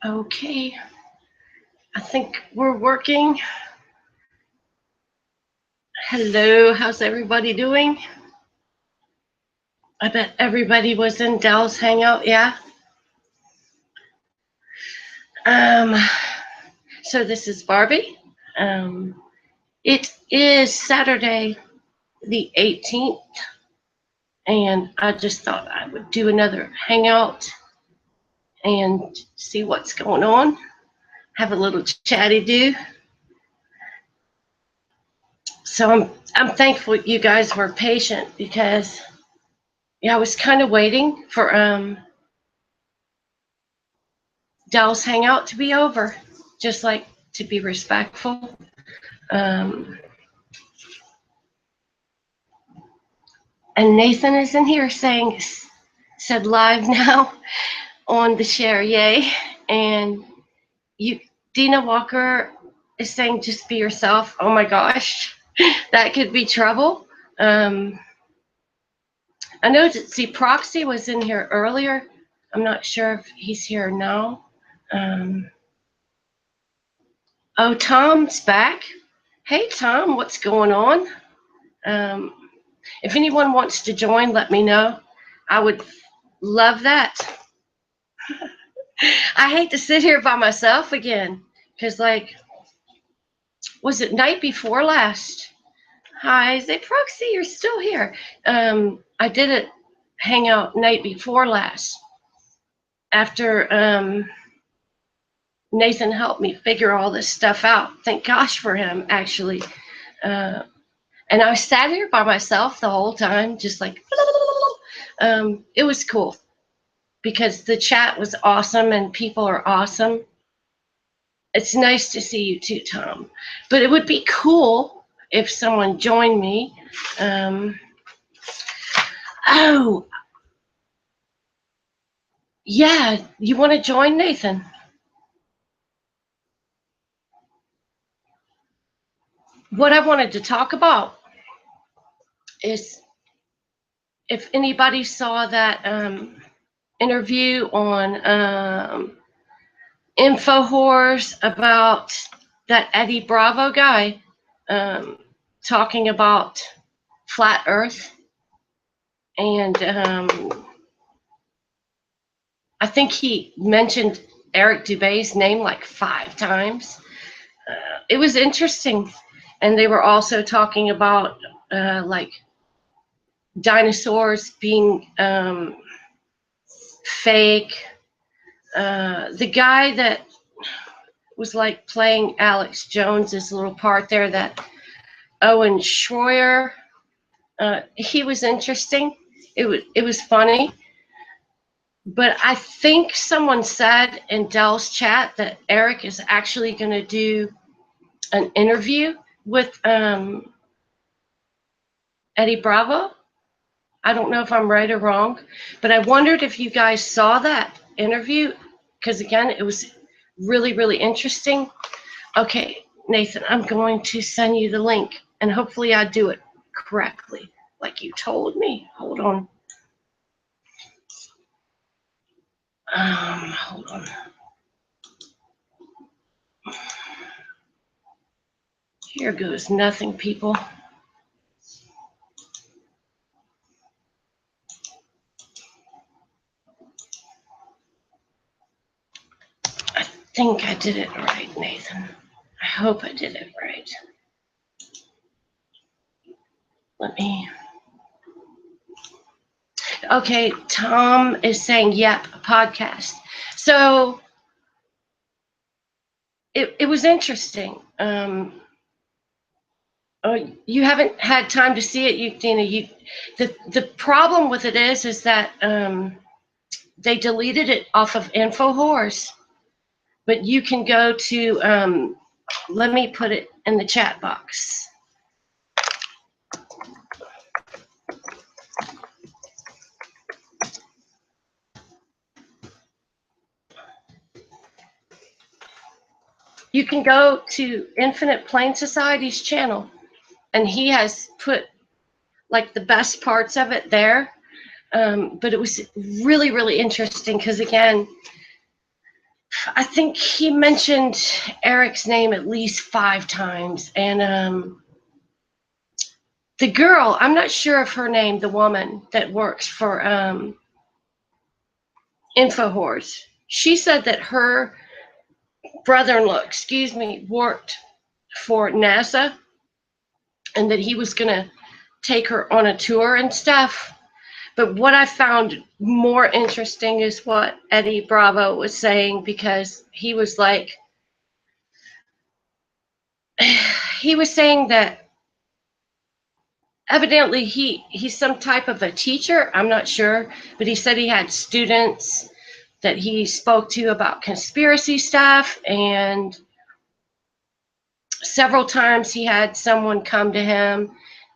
Okay, I think we're working. Hello, how's everybody doing? I bet everybody was in Dell's Hangout, yeah? So this is Barbie. It is Saturday the 18th, and I just thought I would do another Hangout and see what's going on. Have a little chatty do. So I'm thankful you guys were patient because I was kind of waiting for Dell's Hangout to be over, just like to be respectful. And Nathan is in here said live now on the share, yay. And Dina Walker is saying just be yourself. Oh my gosh, that could be trouble. I know that Proxy was in here earlier. I'm not sure if he's here now. Oh, Tom's back. Hey, Tom, what's going on? If anyone wants to join, let me know. I would love that. I hate to sit here by myself again because, like, was it night before last? Hi, Zay Proxy, you're still here. I did a hangout night before last after Nathan helped me figure all this stuff out. Thank gosh for him, actually. And I sat here by myself the whole time, just like, it was cool because the chat was awesome and people are awesome. It's nice to see you too, Tom. But it would be cool if someone joined me. Oh, yeah, you want to join, Nathan? What I wanted to talk about is if anybody saw that interview on Infowars about that Eddie Bravo guy talking about flat Earth, and I think he mentioned Eric Dubé's name like 5 times. It was interesting, and they were also talking about like dinosaurs being fake. The guy that was like playing Alex Jones's little part there, that Owen Schroyer, he was interesting. It was funny. But I think someone said in Dell's chat that Eric is actually going to do an interview with Eddie Bravo. I don't know if I'm right or wrong, but I wondered if you guys saw that interview, because again, it was really, really interesting. Okay, Nathan, I'm going to send you the link, and hopefully I do it correctly, like you told me. Hold on. Hold on. Here goes nothing, people. I think I did it right, Nathan. I hope I did it right. Let me. Okay, Tom is saying, yep, a podcast. So it was interesting. You haven't had time to see it, Dina. The problem with it is that they deleted it off of Infowars, but you can go to. Let me put it in the chat box. You can go to Infinite Plane Society's channel, and he has put like the best parts of it there. But it was really, really interesting because, again, I think he mentioned Eric's name at least 5 times. And the girl, I'm not sure of her name, the woman that works for Infowars, she said that her brother-in-law, worked for NASA, and that he was going to take her on a tour and stuff. But what I found more interesting is what Eddie Bravo was saying, because he was like, he was saying that evidently he's some type of a teacher. I'm not sure, but he said he had students that he spoke to about conspiracy stuff, and several times he had someone come to him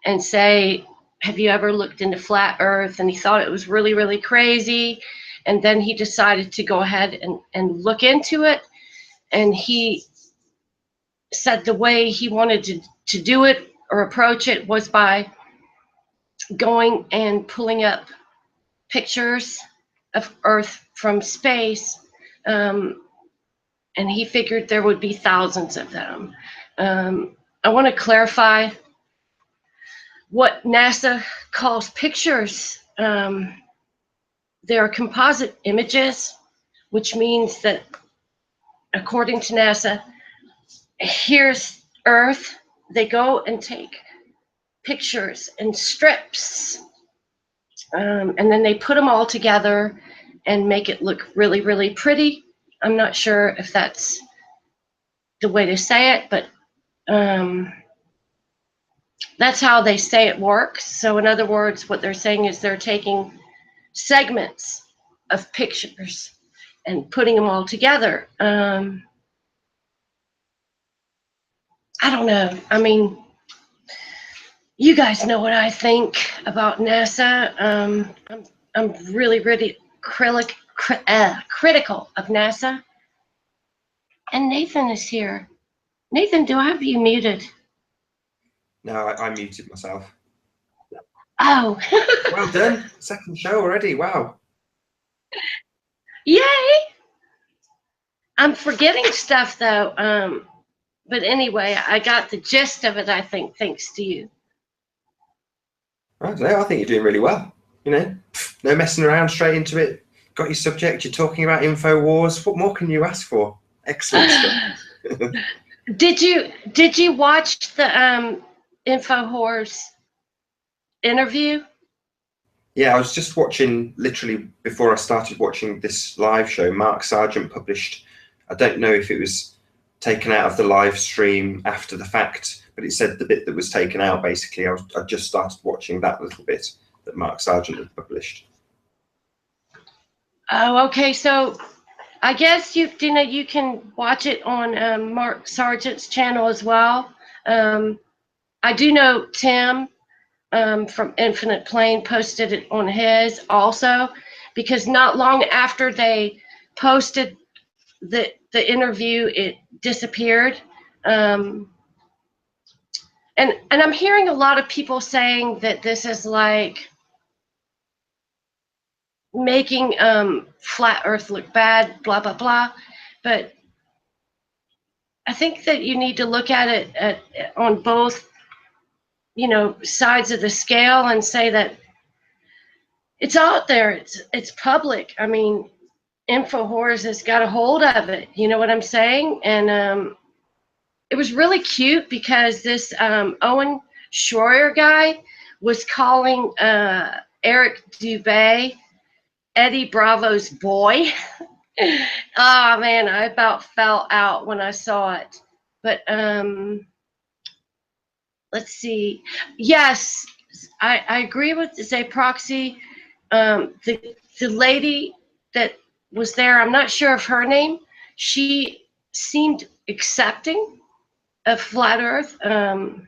and say, have you ever looked into flat earth? And he thought it was really, really crazy. And then he decided to go ahead and look into it. And he said the way he wanted to do it or approach it was by going and pulling up pictures of Earth from space. And he figured there would be thousands of them. I want to clarify what NASA calls pictures. They are composite images, which means that, according to NASA, here's Earth. They go and take pictures in strips, and then they put them all together and make it look really, really pretty. I'm not sure if that's the way to say it, but that's how they say it works. So in other words, what they're saying is they're taking segments of pictures and putting them all together. I don't know. I mean, you guys know what I think about NASA. I'm really, really critical of NASA. And Nathan is here. Nathan, do I have you muted? No, I muted myself. Oh. Well done. Second show already. Wow. Yay. I'm forgetting stuff, though. But anyway, I got the gist of it, I think, thanks to you. I don't know. I think you're doing really well. You know, no messing around, straight into it. Got your subject. You're talking about Infowars. What more can you ask for? Excellent stuff. Did you watch the Infowars interview? Yeah, I was just watching, literally before I started watching this live show, Mark Sargent published, I don't know if it was taken out of the live stream after the fact, but it said the bit that was taken out, basically. I just started watching that little bit that Mark Sargent had published. Oh, okay. So I guess you can watch it on Mark Sargent's channel as well. I do know Tim from Infinite Plane posted it on his also, because not long after they posted the interview, it disappeared. And I'm hearing a lot of people saying that this is like making flat earth look bad, blah, blah, blah. But I think that you need to look at it on both, sides of the scale, and say that it's out there. It's public. I mean, Infowars has got a hold of it. You know what I'm saying? And it was really cute because this Owen Schroyer guy was calling Eric Dubé Eddie Bravo's boy. Oh man, I about fell out when I saw it. But let's see. Yes, I agree with Zay Proxy. The lady that was there, I'm not sure of her name. She seemed accepting of flat Earth. I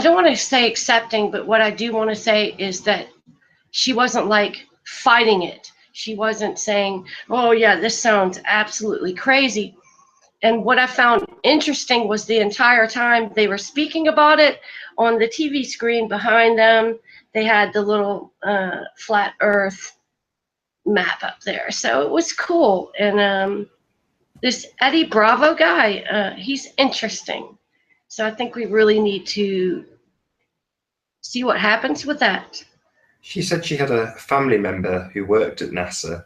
don't want to say accepting, but what I do want to say is that she wasn't like fighting it. She wasn't saying, oh yeah, this sounds absolutely crazy. And what I found interesting was the entire time they were speaking about it, on the TV screen behind them, they had the little flat Earth map up there. So it was cool. And this Eddie Bravo guy, he's interesting. So I think we really need to see what happens with that. She said she had a family member who worked at NASA,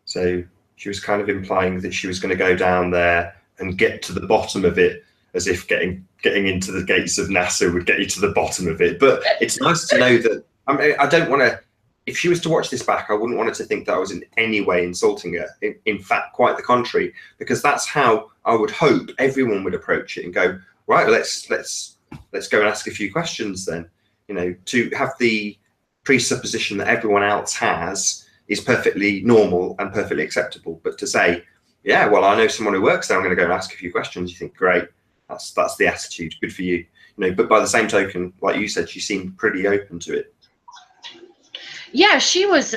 so she was kind of implying that she was going to go down there and get to the bottom of it, as if getting into the gates of NASA would get you to the bottom of it. But it's nice to know that. I mean, I don't want to. If she was to watch this back, I wouldn't want her to think that I was in any way insulting her. In fact, quite the contrary, because that's how I would hope everyone would approach it and go, right, let's go and ask a few questions then. You know, to have the presupposition that everyone else has is perfectly normal and perfectly acceptable. But to say, yeah, well, I know someone who works there, I'm going to go and ask a few questions, you think, great, that's the attitude, good for you. You know, but by the same token, like you said, she seemed pretty open to it. Yeah, she was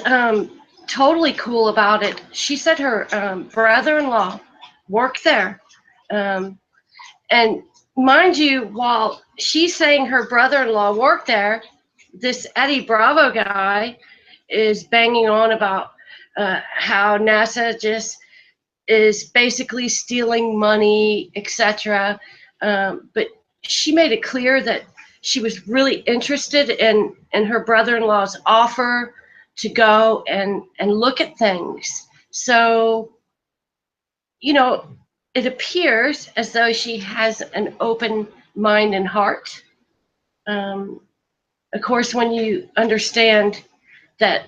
totally cool about it. She said her brother-in-law worked there. And mind you, while she's saying her brother-in-law worked there, this Eddie Bravo guy is banging on about how NASA just is basically stealing money, etc. But she made it clear that she was really interested in her brother-in-law's offer to go and look at things. So, you know, it appears as though she has an open mind and heart. Of course, when you understand that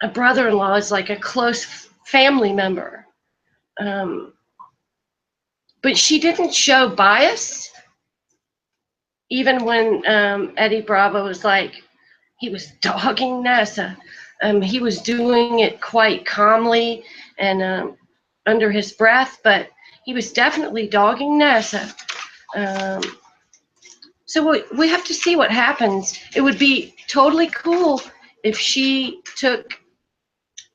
a brother-in-law is like a close family member, but she didn't show bias, even when Eddie Bravo was like, he was dogging NASA. He was doing it quite calmly and under his breath, but he was definitely dogging NASA. So we have to see what happens. It would be totally cool if she took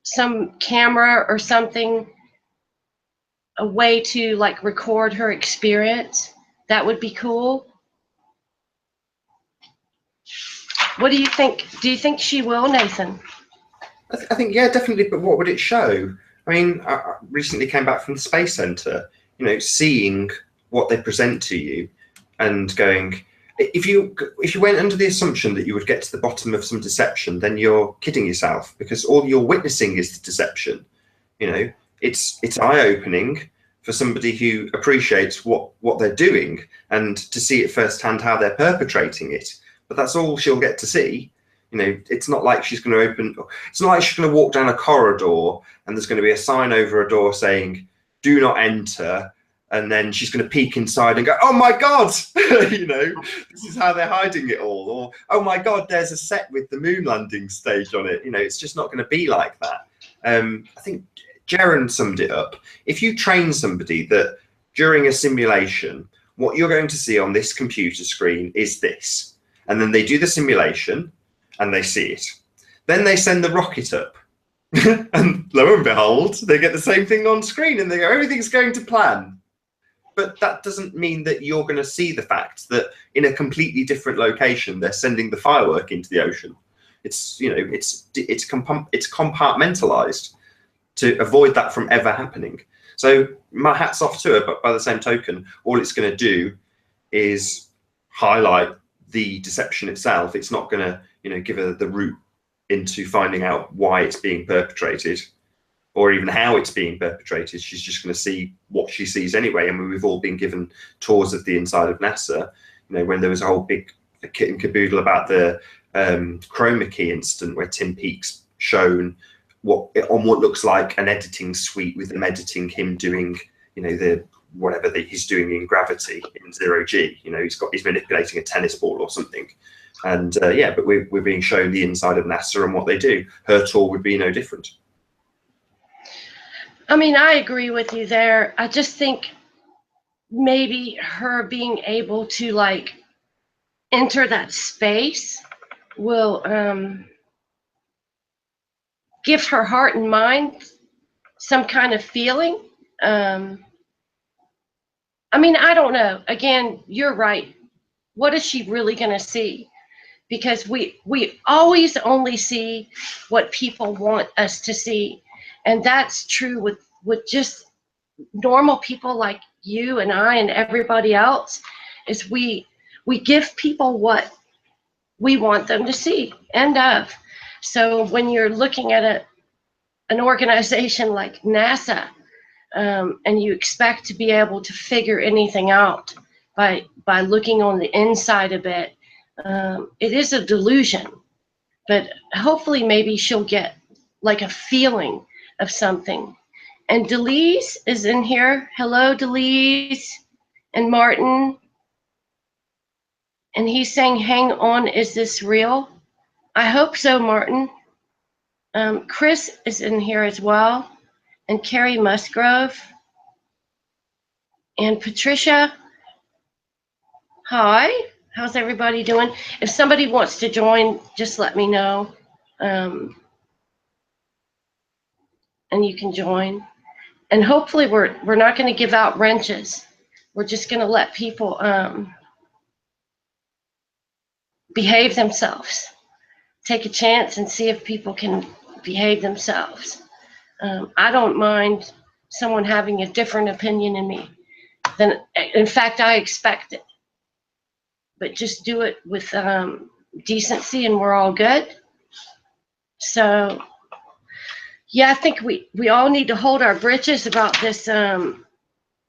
some camera or something, a way to like record her experience. That would be cool. What do you think? Do you think she will, Nathan? I think, yeah, definitely. But what would it show? I mean, I recently came back from the Space Center, you know, seeing what they present to you and going, if you went under the assumption that you would get to the bottom of some deception, then you're kidding yourself, because all you're witnessing is the deception. You know, it's eye-opening for somebody who appreciates what they're doing and to see it firsthand how they're perpetrating it. But that's all she'll get to see. You know, it's not like she's going to it's not like she's going to walk down a corridor and there's going to be a sign over a door saying, do not enter. And then she's going to peek inside and go, oh my God, you know, this is how they're hiding it all. Or, oh my God, there's a set with the moon landing stage on it. You know, it's just not going to be like that. I think Jaron summed it up. If you train somebody that during a simulation, what you're going to see on this computer screen is this, and then they do the simulation and they see it. Then they send the rocket up and lo and behold, they get the same thing on screen and they go, everything's going to plan. But that doesn't mean that you're going to see the fact that in a completely different location, they're sending the firework into the ocean. It's, you know, it's compartmentalized to avoid that from ever happening. So my hat's off to her, but by the same token, all it's going to do is highlight the deception itself. It's not going to, you know, give her the route into finding out why it's being perpetrated or even how it's being perpetrated. She's just going to see what she sees anyway. And we've all been given tours of the inside of NASA, you know, when there was a whole big kit and caboodle about the chroma key incident where Tim Peake's shown what looks like an editing suite with them editing him doing, you know, the whatever that he's doing in Gravity in 0G. You know, he's manipulating a tennis ball or something. And yeah, but we're being shown the inside of NASA and what they do. Her tour would be no different. I mean, I agree with you there. I just think maybe her being able to like enter that space will give her heart and mind some kind of feeling. I mean, I don't know. Again, you're right. What is she really going to see? because we always only see what people want us to see, and that's true with just normal people like you and I and everybody else. Is we give people what we want them to see. End of. So when you're looking at an organization like NASA, and you expect to be able to figure anything out by looking on the inside of it, it is a delusion. But hopefully maybe she'll get like a feeling of something. And Delise is in here. Hello, Delise. And Martin. And he's saying, hang on, is this real? I hope so, Martin. Chris is in here as well. And Carrie Musgrove. And Patricia. Hi. How's everybody doing? If somebody wants to join, just let me know. And you can join. And hopefully we're not going to give out wrenches. We're just going to let people behave themselves. Take a chance and see if people can behave themselves. I don't mind someone having a different opinion than me. In fact, I expect it. But just do it with decency and we're all good. So, yeah, I think we all need to hold our britches about this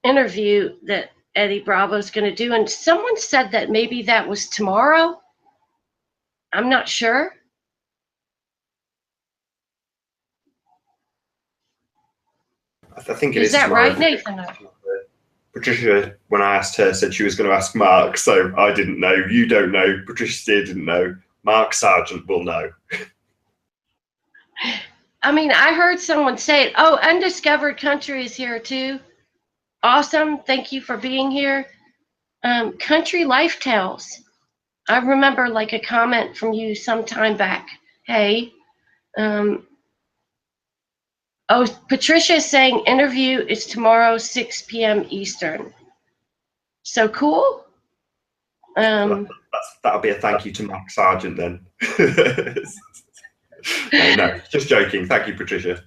interview that Eddie Bravo's going to do. And someone said that maybe that was tomorrow. I'm not sure. I think it is that tomorrow. Right, Nathan? Patricia, when I asked her, said she was going to ask Mark, so I didn't know. You don't know. Patricia didn't know. Mark Sargent will know. I mean, I heard someone say it. Oh, Undiscovered Country is here too. Awesome. Thank you for being here. Country Life Tales. I remember like a comment from you some time back. Hey. Oh, Patricia is saying interview is tomorrow, 6 p.m. Eastern. So cool. That'll be a thank you to Mark Sargent then. No, just joking. Thank you, Patricia.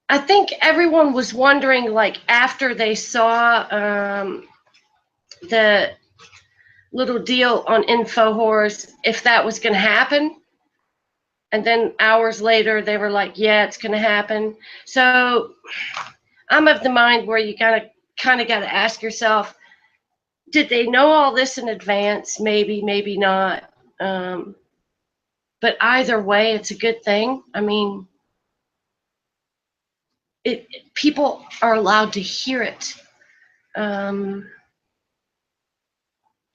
I think everyone was wondering, like, after they saw the little deal on Infowars, if that was going to happen. And then hours later, they were like, yeah, it's going to happen. So I'm of the mind where you kind of got to ask yourself, did they know all this in advance? Maybe, maybe not. But either way, it's a good thing. I mean, people are allowed to hear it.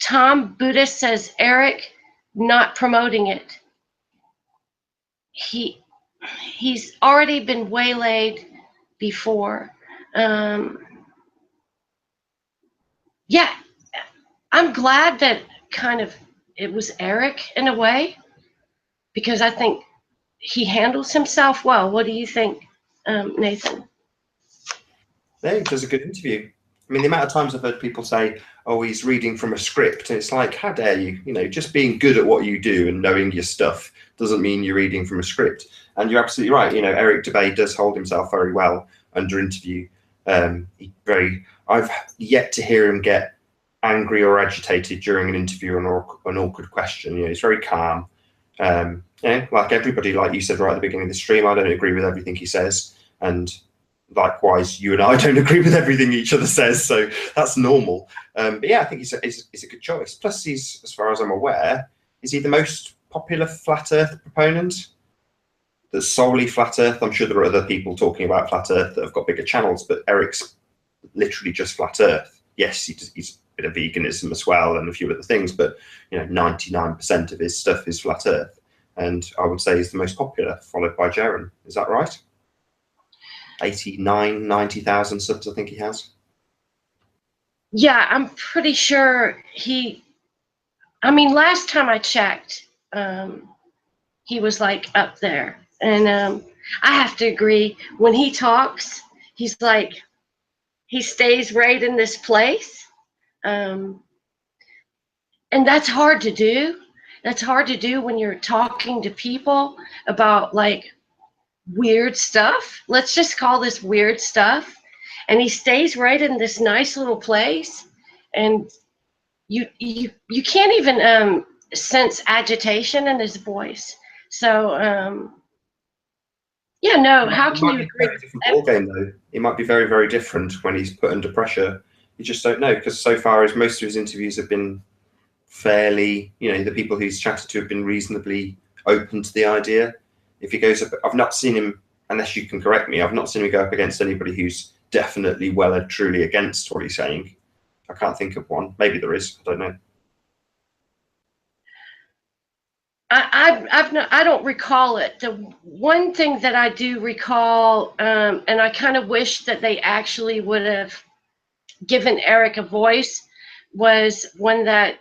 Tom Buddhist says, Eric, not promoting it. He's already been waylaid before. Yeah, I'm glad that kind of it was Eric in a way, because I think he handles himself well. What do you think, Nathan? Yeah, it was a good interview. I mean, the amount of times I've heard people say, oh, he's reading from a script. And it's like, how dare you? You know, just being good at what you do and knowing your stuff doesn't mean you're reading from a script. And you're absolutely right. You know, Eric Dubay does hold himself very well under interview. I've yet to hear him get angry or agitated during an interview or an awkward question. You know, he's very calm. Yeah, like everybody, like you said right at the beginning of the stream, I don't agree with everything he says. And likewise, you and I don't agree with everything each other says, so that's normal. But yeah, I think he's a good choice. Plus, he's, as far as I'm aware, is he the most popular flat Earth proponent? That's solely flat Earth. I'm sure there are other people talking about flat Earth that have got bigger channels, but Eric's literally just flat Earth. Yes, he's a bit of veganism as well and a few other things, but you know, 99% of his stuff is flat Earth, and I would say he's the most popular, followed by Jaron. Is that right? 90,000 subs, I think he has. Yeah, I'm pretty sure I mean, last time I checked, he was like up there. And I have to agree, when he talks, he's like, he stays right in this place. And that's hard to do. That's hard to do when you're talking to people about like weird stuff. Let's just call this weird stuff. And he stays right in this nice little place, and you can't even sense agitation in his voice. So yeah, no. How It can might you be a agree very with different that? ballgame, though. It might be very, very different when he's put under pressure. You just don't know, because so far as most of his interviews have been fairly, the people he's chatted to have been reasonably open to the idea. If he goes up, I've not seen him, unless you can correct me, I've not seen him go up against anybody who's definitely well and truly against what he's saying. I can't think of one. Maybe there is. I don't know. I don't recall it. The one thing that I do recall, and I kind of wish that they actually would have given Eric a voice, was when that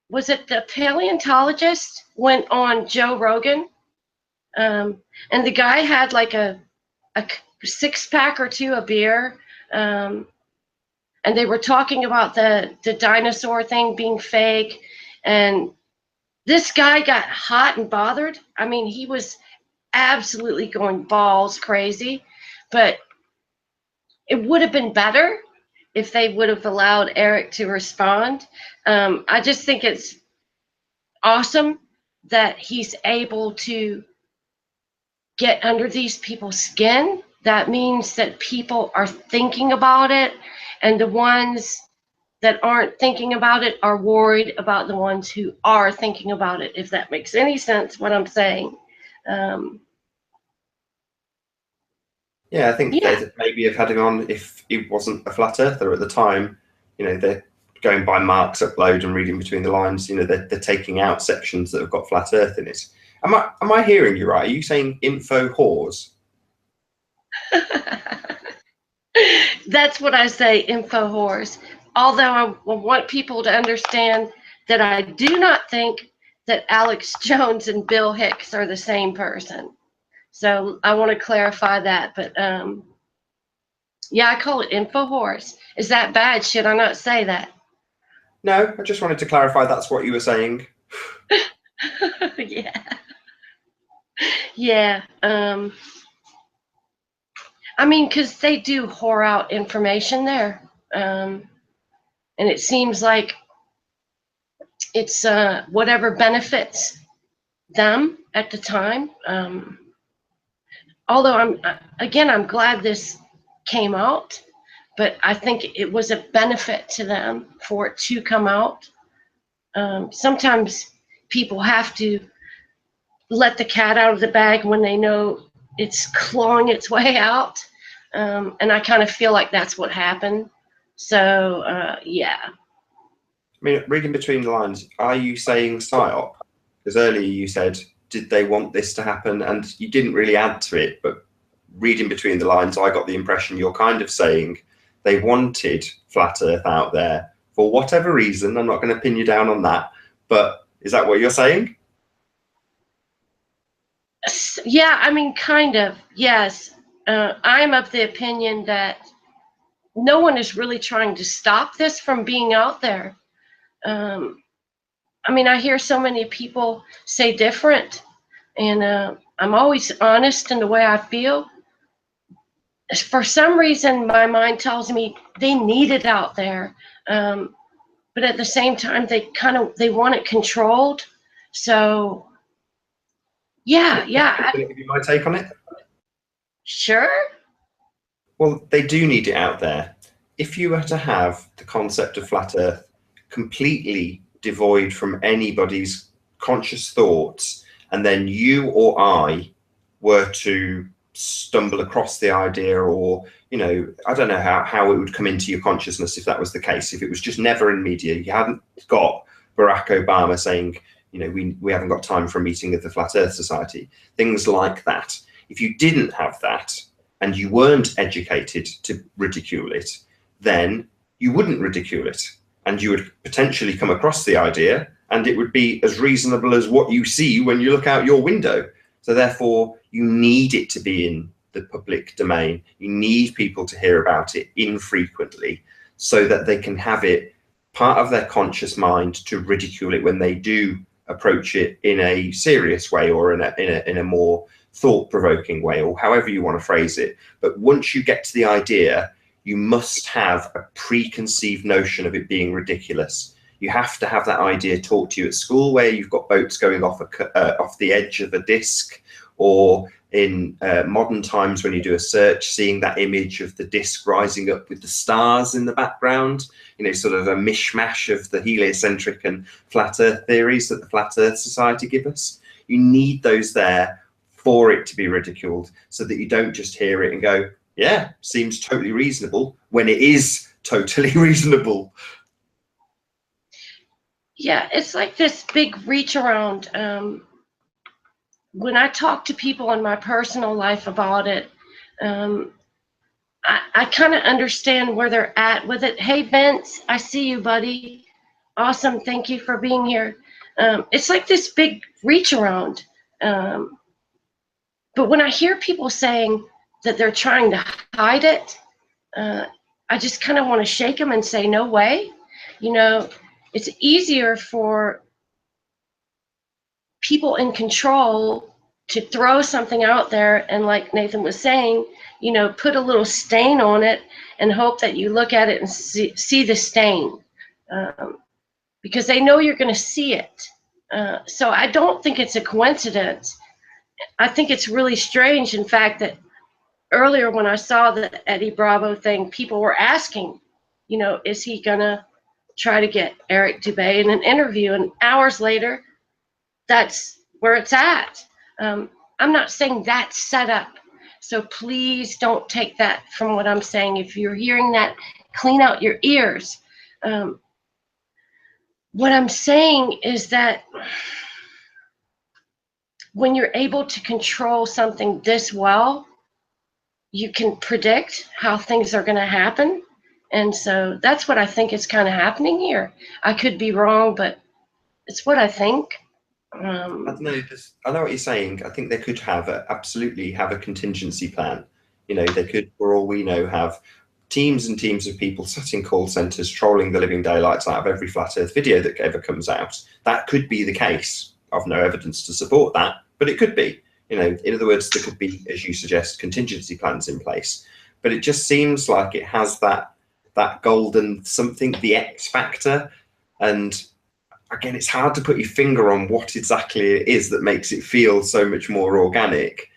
was it the paleontologist went on Joe Rogan, and the guy had like a 6-pack or 2 of beer, and they were talking about the dinosaur thing being fake, and this guy got hot and bothered. I mean, he was absolutely going balls crazy, but it would have been better if they would have allowed Eric to respond. I just think it's awesome that he's able to get under these people's skin. That means that people are thinking about it, and the ones that aren't thinking about it are worried about the ones who are thinking about it, if that makes any sense, what I'm saying. Yeah, I think Yeah, they'd maybe have had him on if he wasn't a flat earther at the time. They're going by Mark's upload and reading between the lines. They're taking out sections that have got flat earth in it. Am I hearing you right? Are you saying info whores? that's what I say, info whores. Although I want people to understand that I do not think that Alex Jones and Bill Hicks are the same person. So I want to clarify that. But yeah, I call it info whores. Is that bad? Should I not say that? No, I just wanted to clarify that's what you were saying. Yeah. Yeah. I mean, because they do whore out information there. And it seems like it's whatever benefits them at the time. Although I'm glad this came out, but I think it was a benefit to them for it to come out. Sometimes people have to let the cat out of the bag when they know it's clawing its way out. And I kind of feel like that's what happened. So, yeah. I mean, reading between the lines, are you saying psyop? Because earlier you said, did they want this to happen? And you didn't really add to it, but reading between the lines, I got the impression you're kind of saying they wanted flat earth out there for whatever reason. I'm not going to pin you down on that, but is that what you're saying? Yeah, I mean, kind of, yes. I'm of the opinion that no one is really trying to stop this from being out there. I mean, I hear so many people say different, and I'm always honest in the way I feel. For some reason, my mind tells me they need it out there, but at the same time, they want it controlled. So, yeah, yeah, Can I give you my take on it? sure. Well, they do need it out there. If you were to have the concept of flat earth completely devoid from anybody's conscious thoughts, and then you or I were to stumble across the idea, or I don't know how it would come into your consciousness if that was the case. If it was just never in media, you hadn't got Barack Obama saying, we haven't got time for a meeting of the Flat Earth Society, things like that. If you didn't have that and you weren't educated to ridicule it, then you wouldn't ridicule it, and you would potentially come across the idea and it would be as reasonable as what you see when you look out your window. So therefore, you need it to be in the public domain. You need people to hear about it infrequently so that they can have it part of their conscious mind to ridicule it when they do approach it in a serious way, or in a more thought-provoking way, or however you want to phrase it. But once you get to the idea, you must have a preconceived notion of it being ridiculous. You have to have that idea taught to you at school, where you've got boats going off the edge of a disc, or in modern times when you do a search, seeing that image of the disc rising up with the stars in the background, you know, sort of a mishmash of the heliocentric and flat earth theories that the Flat Earth Society give us. You need those there for it to be ridiculed, so that you don't just hear it and go, yeah, seems totally reasonable, when it is totally reasonable. Yeah, it's like this big reach around. When I talk to people in my personal life about it, I kind of understand where they're at with it. Hey, Vince, I see you, buddy. Awesome. Thank you for being here. It's like this big reach around. But when I hear people saying that they're trying to hide it, I just kind of want to shake them and say, no way. You know, it's easier for people in control to throw something out there and, like Nathan was saying, you know, put a little stain on it and hope that you look at it and see the stain, because they know you're going to see it. So I don't think it's a coincidence. I think it's really strange, in fact, that earlier when I saw the Eddie Bravo thing, people were asking, you know, is he going to try to get Eric Dubay in an interview? And hours later, that's where it's at. I'm not saying that's set up. So please don't take that from what I'm saying. If you're hearing that, clean out your ears. What I'm saying is that when you're able to control something this well, you can predict how things are going to happen. And so that's what I think is kind of happening here. I could be wrong, but it's what I think. I don't know. I know what you're saying. I think they could absolutely have a contingency plan. You know, they could, for all we know, have teams and teams of people sat in call centres trolling the living daylights out of every flat Earth video that ever comes out. That could be the case. I've no evidence to support that, but it could be. You know, in other words, there could be, as you suggest, contingency plans in place. But it just seems like it has that golden something, the X factor. And again, it's hard to put your finger on what exactly it is that makes it feel so much more organic.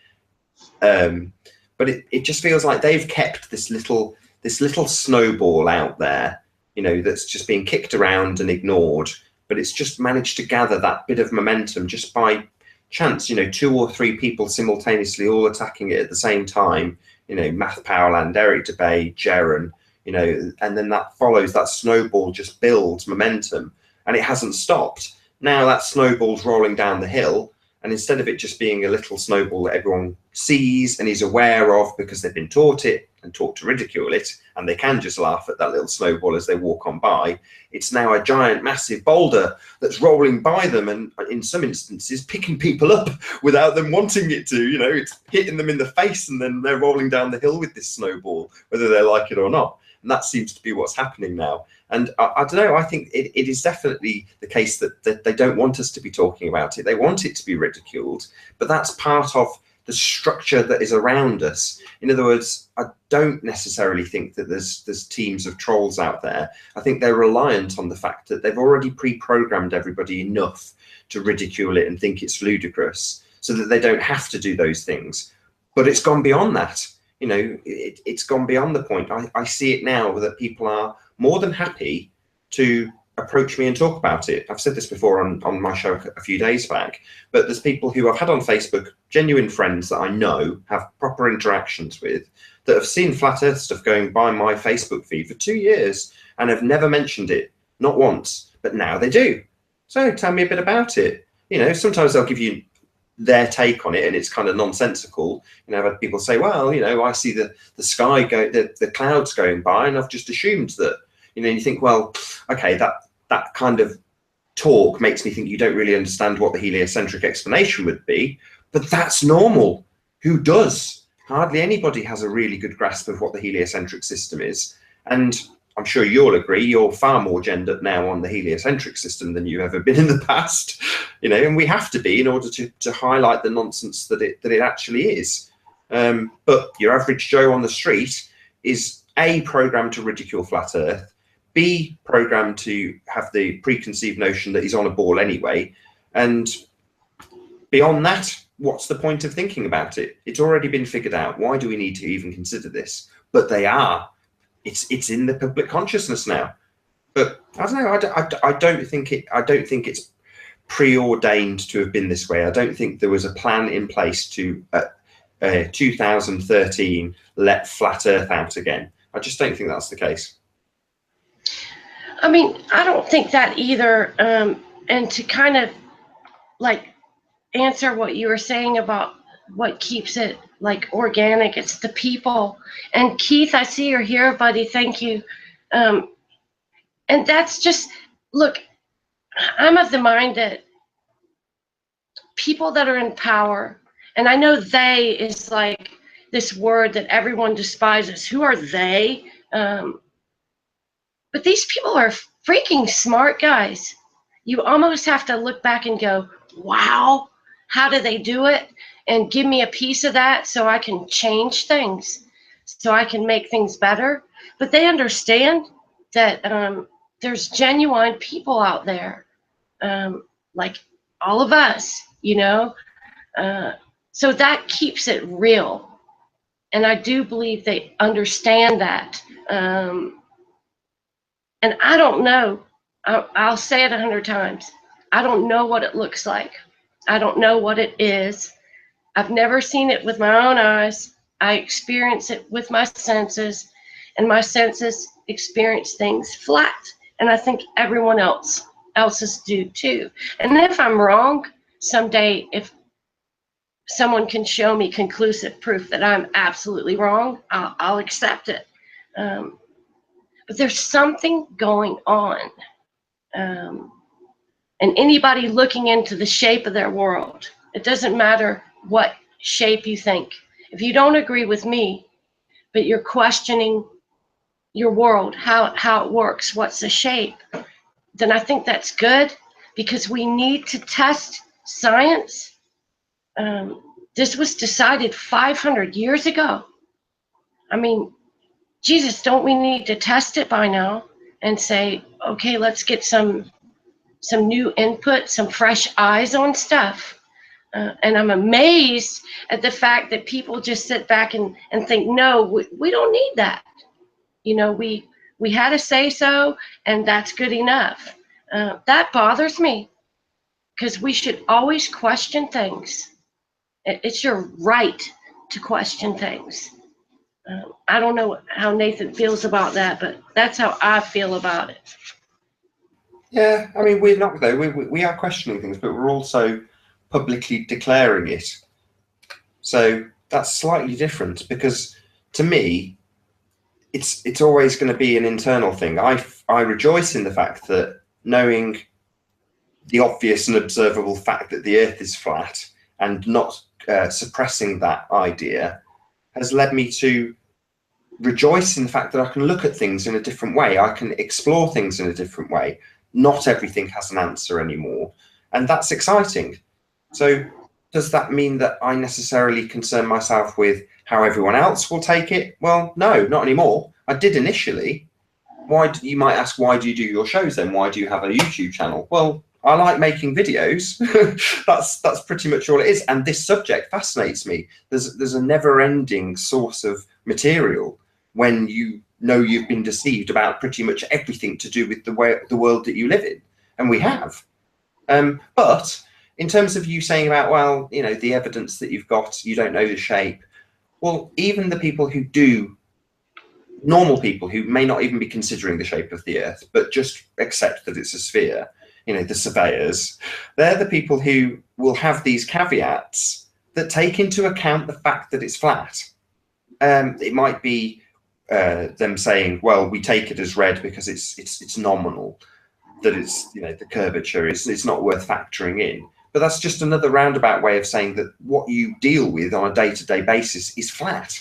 But it just feels like they've kept this little snowball out there, you know, that's just being kicked around and ignored. But it's just managed to gather that bit of momentum just by chance, you know, 2 or 3 people simultaneously all attacking it at the same time, you know, Math Powerland, Eric Dubay, Jaron, you know, and then that follows, that snowball just builds momentum. And it hasn't stopped. Now that snowball's rolling down the hill, and instead of it just being a little snowball that everyone sees and is aware of because they've been taught it and taught to ridicule it, and they can just laugh at that little snowball as they walk on by, it's now a giant, massive boulder that's rolling by them, and in some instances picking people up without them wanting it to. You know, it's hitting them in the face, and then they're rolling down the hill with this snowball, whether they like it or not. And that seems to be what's happening now. And I don't know, I think it is definitely the case that they don't want us to be talking about it. They want it to be ridiculed, but that's part of the structure that is around us. In other words, I don't necessarily think that there's teams of trolls out there. I think they're reliant on the fact that they've already pre-programmed everybody enough to ridicule it and think it's ludicrous, so that they don't have to do those things. But it's gone beyond that. You know, it's gone beyond the point. I see it now that people are more than happy to approach me and talk about it. I've said this before on my show a few days back, but there's people who I've had on Facebook, genuine friends that I know, have proper interactions with, that have seen flat earth stuff going by my Facebook feed for 2 years and have never mentioned it, not once, but now they do. So tell me a bit about it. You know, sometimes they'll give you their take on it and it's kind of nonsensical. You know, I've had people say, well, you know, I see the sky go, the clouds going by, and I've just assumed that, you know, you think, well, okay, that kind of talk makes me think you don't really understand what the heliocentric explanation would be, but that's normal. Who does? Hardly anybody has a really good grasp of what the heliocentric system is. And I'm sure you'll agree, you're far more gendered now on the heliocentric system than you've ever been in the past, and we have to be in order to highlight the nonsense that it actually is. But your average Joe on the street is A, programmed to ridicule flat Earth, B, programmed to have the preconceived notion that he's on a ball anyway, and beyond that, what's the point of thinking about it? It's already been figured out. Why do we need to even consider this? But they are. It's in the public consciousness now. But I don't know. I don't think it's preordained to have been this way. I don't think there was a plan in place to 2013 let flat Earth out again. I just don't think that's the case. I mean, I don't think that either. And to kind of like answer what you were saying about what keeps it like organic, it's the people. And Keith, I see you're here, buddy. Thank you. And that's just, look, I'm of the mind that people that are in power, and I know they is like this word that everyone despises. Who are they? But these people are freaking smart guys. You almost have to look back and go, wow, how do they do it? And give me a piece of that so I can change things, so I can make things better. But they understand that there's genuine people out there, like all of us, so that keeps it real. And I do believe they understand that. And I don't know, I'll say it 100 times. I don't know what it looks like. I don't know what it is. I've never seen it with my own eyes. I experience it with my senses, and my senses experience things flat. And I think everyone else's do too. And if I'm wrong, someday, if someone can show me conclusive proof that I'm absolutely wrong, I'll accept it. But there's something going on. And anybody looking into the shape of their world, it doesn't matter what shape you think. If you don't agree with me, but you're questioning your world, how it works, what's the shape, then I think that's good, because we need to test science. This was decided 500 years ago. I mean, Jesus, don't we need to test it by now and say, okay, let's get some new input, some fresh eyes on stuff? And I'm amazed at the fact that people just sit back and think, no, we don't need that. We had a say so, and that's good enough. That bothers me, because we should always question things. It's your right to question things. I don't know how Nathan feels about that, but that's how I feel about it. Yeah, I mean, we're not though. We are questioning things, but we're also publicly declaring it. So that's slightly different, because to me, it's always going to be an internal thing. I rejoice in the fact that knowing the obvious and observable fact that the Earth is flat and not suppressing that idea has led me to rejoice in the fact that I can look at things in a different way. I can explore things in a different way. Not everything has an answer anymore, and that's exciting. So does that mean that I necessarily concern myself with how everyone else will take it? Well, no, not anymore. I did initially. You might ask, why do you do your shows then? Why do you have a YouTube channel? Well, I like making videos. That's pretty much all it is. And this subject fascinates me. There's a never-ending source of material when you know you've been deceived about pretty much everything to do with the world that you live in, and we have. But in terms of you saying about, well, the evidence that you've got, you don't know the shape. Well, even the people who do, normal people who may not even be considering the shape of the Earth, but just accept that it's a sphere, the surveyors, they're the people who will have these caveats that take into account the fact that it's flat. It might be them saying, well, we take it as read because it's nominal, that it's, the curvature it's not worth factoring in. But that's just another roundabout way of saying that what you deal with on a day-to-day basis is flat.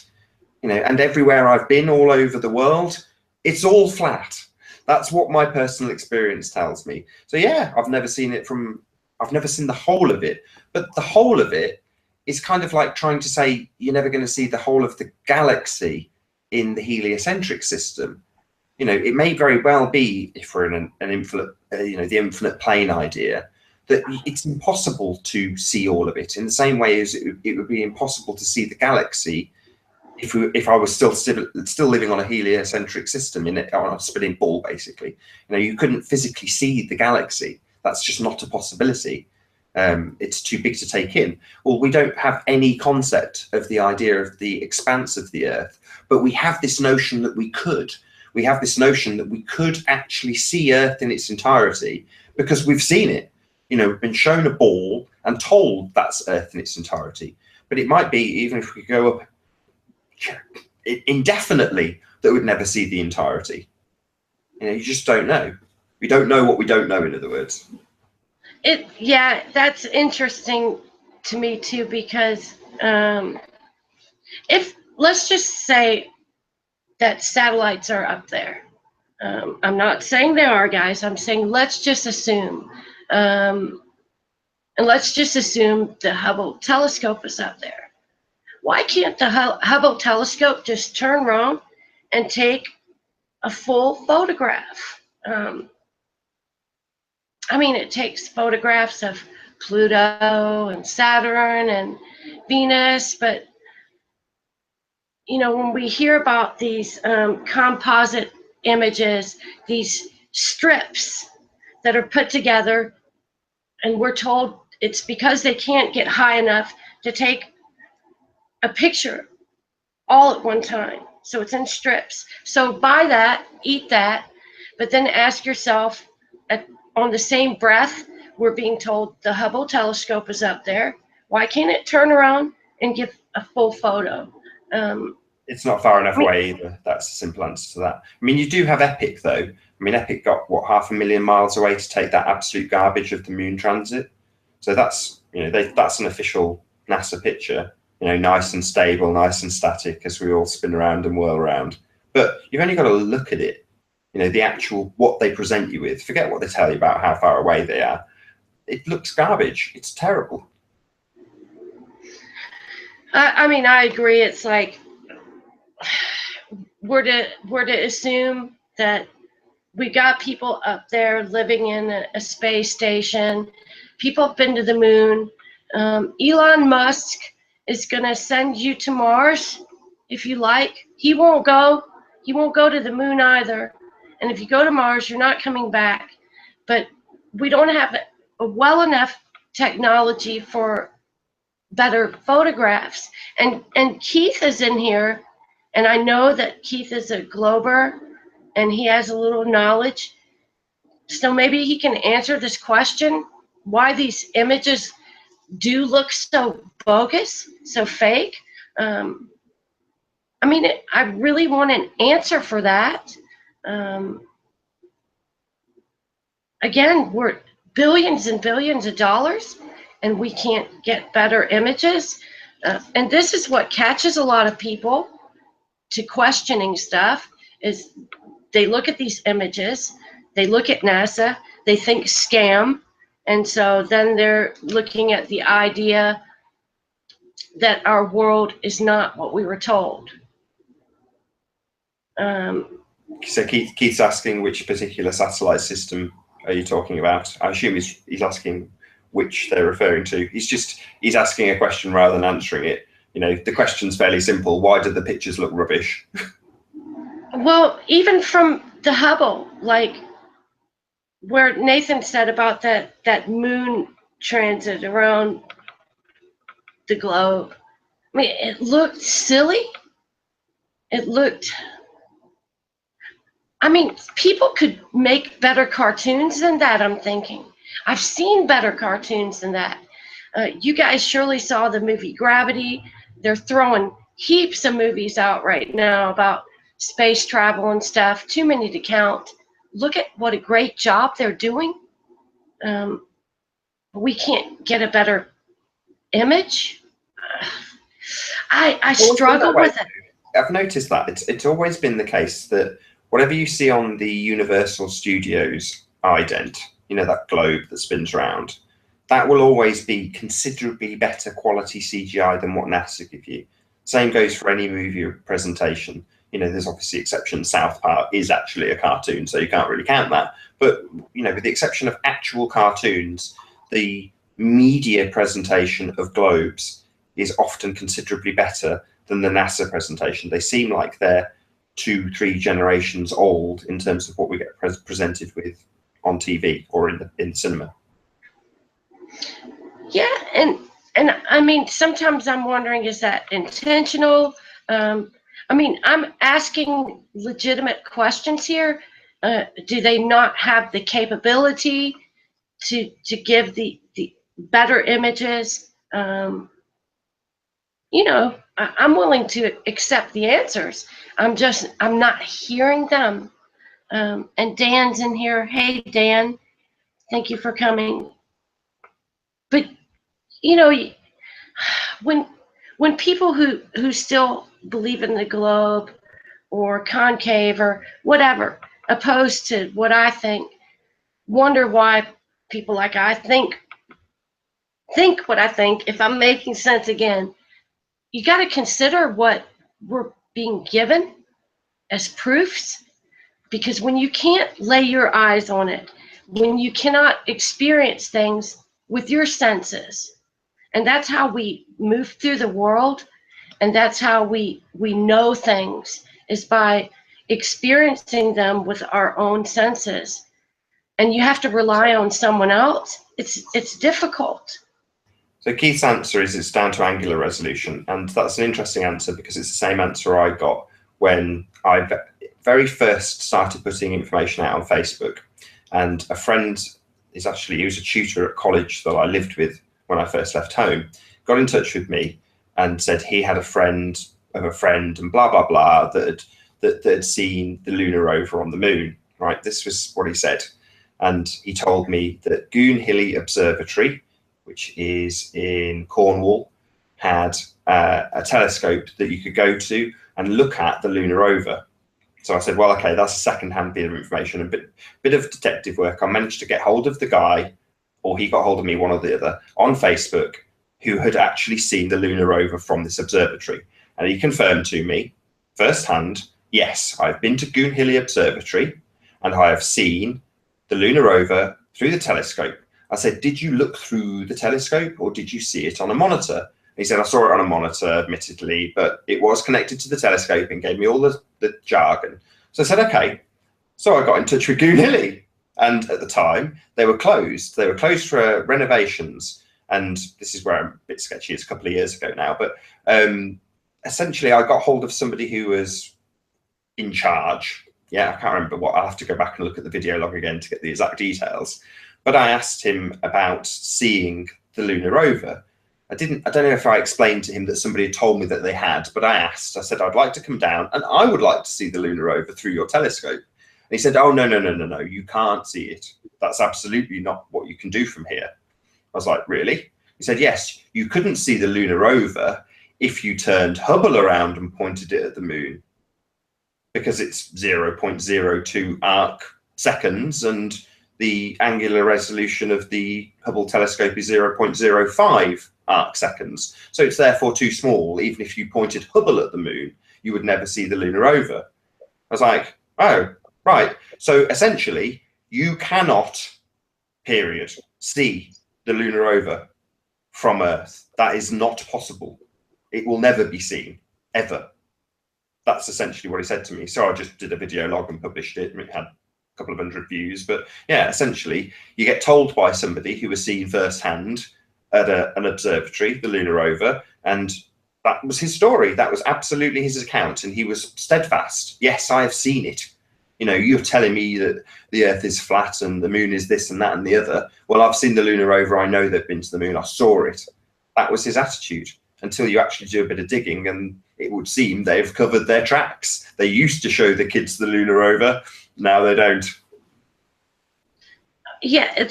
And everywhere I've been all over the world, It's all flat. That's what my personal experience tells me. So yeah, I've never seen the whole of it, but the whole of it is kind of like trying to say you're never going to see the whole of the galaxy in the heliocentric system. You know, it may very well be, if we're in an infinite, the infinite plane idea, that it's impossible to see all of it in the same way as it would be impossible to see the galaxy if I was still living on a heliocentric system on a spinning ball, basically. You know, you couldn't physically see the galaxy. That's just not a possibility. It's too big to take in. Well, we don't have any concept of the idea of the expanse of the Earth, but we have this notion that we could. We have this notion that we could actually see Earth in its entirety because we've seen it. You know, been shown a ball and told that's Earth in its entirety. But it might be, even if we go up indefinitely, that we'd never see the entirety. You know, you just don't know. We don't know what we don't know, in other words. Yeah, that's interesting to me too, because if, let's just say that satellites are up there. I'm not saying they are, guys. I'm saying let's just assume. And let's just assume the Hubble telescope is up there. Why can't the Hubble telescope just turn around and take a full photograph? I mean, it takes photographs of Pluto and Saturn and Venus, but you know, when we hear about these composite images, these strips that are put together, and we're told it's because they can't get high enough to take a picture all at one time. So it's in strips. So buy that, eat that, but then ask yourself, on the same breath, we're being told the Hubble telescope is up there. Why can't it turn around and give a full photo? It's not far enough away either. That's a simple answer to that. I mean, you do have Epic, though. I mean, Epic got, what, 500,000 miles away to take that absolute garbage of the moon transit. So that's, you know, that's an official NASA picture. You know, nice and stable, nice and static as we all spin around and whirl around. But you've only got to look at it. You know, the actual, what they present you with. Forget what they tell you about how far away they are. It looks garbage. It's terrible. I mean, I agree. It's like, we're to assume that we got people up there living in a space station. People have been to the moon. Elon Musk is going to send you to Mars if you like. He won't go to the moon either. And if you go to Mars, you're not coming back. But we don't have a well enough technology for better photographs. And Keith is in here, and I know that Keith is a glober and he has a little knowledge. So maybe he can answer this question, why these images do look so bogus, so fake. I mean, I really want an answer for that. Again, we're billions and billions of dollars, and we can't get better images. And this is what catches a lot of people to questioning stuff, is they look at these images, they look at NASA, they think scam, and so then they're looking at the idea that our world is not what we were told. So Keith's asking which particular satellite system are you talking about? I assume he's asking which they're referring to. He's asking a question rather than answering it. You know, the question's fairly simple. Why did the pictures look rubbish? Well, even from the Hubble, like where Nathan said about that moon transit around the globe, I mean, it looked silly. It looked, I mean, people could make better cartoons than that, I'm thinking. I've seen better cartoons than that. You guys surely saw the movie Gravity. They're throwing heaps of movies out right now about space travel and stuff. Too many to count. Look at what a great job they're doing. We can't get a better image. I struggle with it. I've noticed that it's always been the case that whatever you see on the Universal Studios ident, you know, that globe that spins around, that will always be considerably better quality CGI than what NASA give you. Same goes for any movie presentation. You know, there's obviously exceptions. South Park is actually a cartoon, so you can't really count that. But, you know, with the exception of actual cartoons, the media presentation of globes is often considerably better than the NASA presentation. They seem like they're 2-3 generations old in terms of what we get presented with on TV or in cinema. Yeah, and I mean, sometimes I'm wondering, is that intentional? I mean, I'm asking legitimate questions here. Do they not have the capability to give the better images? You know, I'm willing to accept the answers. I'm not hearing them. And Dan's in here. Hey, Dan, thank you for coming. But, you know, when people who still believe in the globe or concave or whatever, opposed to what I think, wonder why people like I think what I think, if I'm making sense again, you got to consider what we're being given as proofs, because when you can't lay your eyes on it, when you cannot experience things with your senses, and that's how we move through the world, and that's how we know things, is by experiencing them with our own senses. And you have to rely on someone else. It's difficult. So Keith's answer is it's down to angular resolution, and that's an interesting answer because it's the same answer I got when I very first started putting information out on Facebook. And a friend he was a tutor at college that I lived with when I first left home, got in touch with me and said he had a friend of a friend and blah, blah, blah, that had seen the lunar rover on the moon, right? This was what he said. And he told me that Goonhilly Observatory, which is in Cornwall, had a telescope that you could go to and look at the lunar rover. So I said, well, okay, that's a second-hand bit of information, a bit of detective work. I managed to get hold of the guy, or he got hold of me, one or the other, on Facebook, who had actually seen the lunar rover from this observatory. And he confirmed to me firsthand, yes, I've been to Goonhilly Observatory and I have seen the lunar rover through the telescope. I said, did you look through the telescope or did you see it on a monitor? He said, I saw it on a monitor, admittedly, but it was connected to the telescope and gave me all the jargon. So I said, okay. So I got in touch with Goonhilly. And at the time, they were closed. They were closed for renovations. And this is where I'm a bit sketchy. It's a couple of years ago now. But essentially, I got hold of somebody who was in charge. Yeah, I can't remember what. I'll have to go back and look at the video log again to get the exact details. But I asked him about seeing the lunar rover. I don't know if I explained to him that somebody had told me that they had, but I asked. I said, I'd like to come down and I would like to see the lunar rover through your telescope. And he said, oh, no, you can't see it. That's absolutely not what you can do from here. I was like, really? He said, yes, you couldn't see the lunar rover if you turned Hubble around and pointed it at the moon, because it's 0.02 arc seconds and the angular resolution of the Hubble telescope is 0.05 arc seconds. So it's therefore too small. Even if you pointed Hubble at the moon, you would never see the lunar rover. I was like, oh, right. So essentially, you cannot, period, see the lunar rover from Earth. That is not possible. It will never be seen, ever. That's essentially what he said to me. So I just did a video log and published it. It had a couple of 100 views. But yeah, essentially, you get told by somebody who was seen firsthand at an observatory, the lunar rover, and that was his story. That was absolutely his account. And he was steadfast. Yes, I have seen it. You know, you're telling me that the Earth is flat and the moon is this and that and the other. Well, I've seen the lunar rover. I know they've been to the moon. I saw it. That was his attitude until you actually do a bit of digging, and it would seem they've covered their tracks. They used to show the kids the lunar rover. Now they don't. Yeah,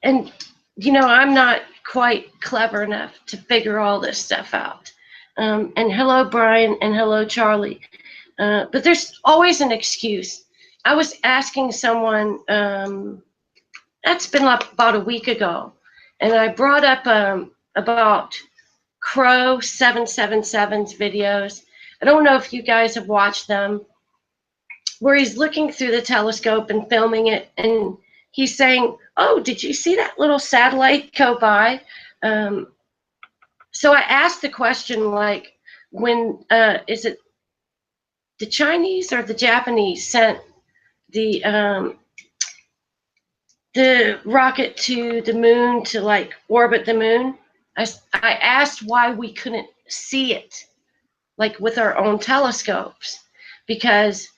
and you know, I'm not quite clever enough to figure all this stuff out. And hello, Brian, and hello, Charlie. But there's always an excuse. I was asking someone, that's been like about a week ago, and I brought up about Crow 777's videos. I don't know if you guys have watched them, where he's looking through the telescope and filming it, and he's saying, "Oh, did you see that little satellite go by?" So I asked the question, like, when is it the Chinese or the Japanese sent the rocket to the moon to like orbit the moon? I asked why we couldn't see it, like with our own telescopes, because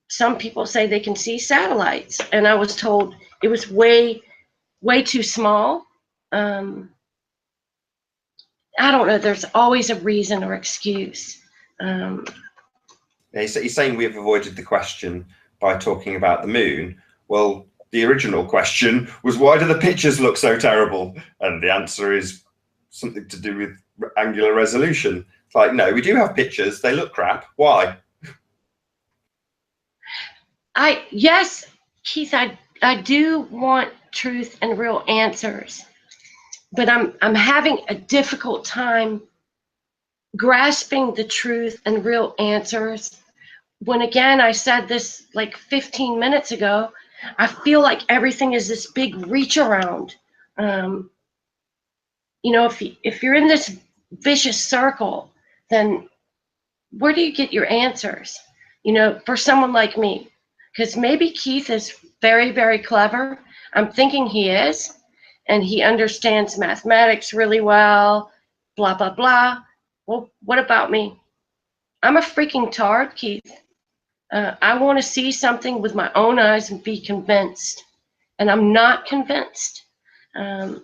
some people say they can see satellites, and I was told it was way too small. I don't know. There's always a reason or excuse. Yeah, he's saying we've avoided the question by talking about the moon. Well, the original question was, why do the pictures look so terrible? And the answer is something to do with angular resolution. It's like, no, we do have pictures. They look crap. Why? Yes, Keith, I do want truth and real answers, but I'm having a difficult time grasping the truth and real answers when, again, I said this like 15 minutes ago, I feel like everything is this big reach around. You know, if you're in this vicious circle, then where do you get your answers? You know, for someone like me, because maybe Keith is very, very clever. I'm thinking he is, and he understands mathematics really well, blah, blah, blah. Well, what about me? I'm a freaking tard, Keith. I want to see something with my own eyes and be convinced, and I'm not convinced. And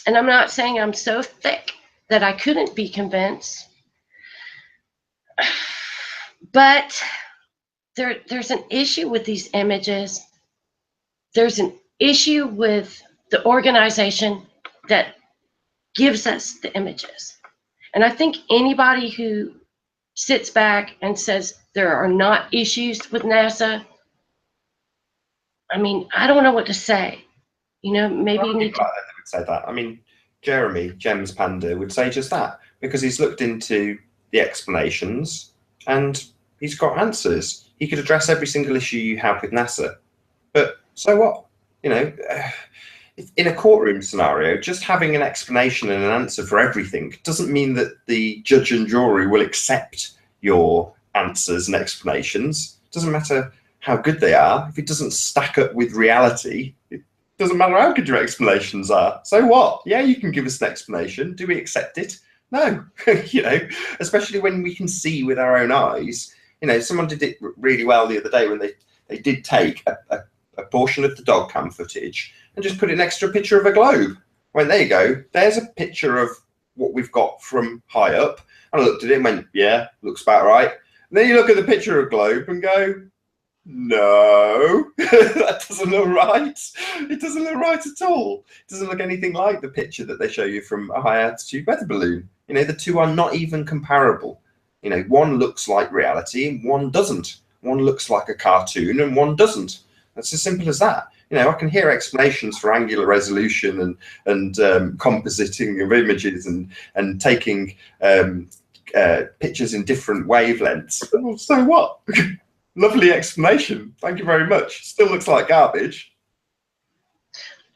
I'm not saying I'm so thick that I couldn't be convinced, but there's an issue with these images. There's an issue with the organization that gives us the images. And I think anybody who sits back and says there are not issues with NASA, I mean, I don't know what to say. You know, maybe you need to. Would say that. I mean, Jeremy, Gems Panda, would say just that, because he's looked into the explanations and he's got answers. He could address every single issue you have with NASA. But so what? You know, in a courtroom scenario, just having an explanation and an answer for everything doesn't mean that the judge and jury will accept your answers and explanations. It doesn't matter how good they are. If it doesn't stack up with reality, it doesn't matter how good your explanations are. So what? Yeah, you can give us an explanation. Do we accept it? No. You know, especially when we can see with our own eyes. You know, someone did it really well the other day when they did take a portion of the dog cam footage and just put it next to a picture of a globe. Well, there you go. There's a picture of what we've got from high up. And I looked at it and went, yeah, looks about right. And then you look at the picture of a globe and go, no, that doesn't look right. It doesn't look right at all. It doesn't look anything like the picture that they show you from a high altitude weather balloon. You know, the two are not even comparable. You know, one looks like reality and one doesn't. One looks like a cartoon and one doesn't. That's as simple as that. You know, I can hear explanations for angular resolution and compositing of images and taking pictures in different wavelengths. Well, so what? Lovely explanation. Thank you very much. Still looks like garbage.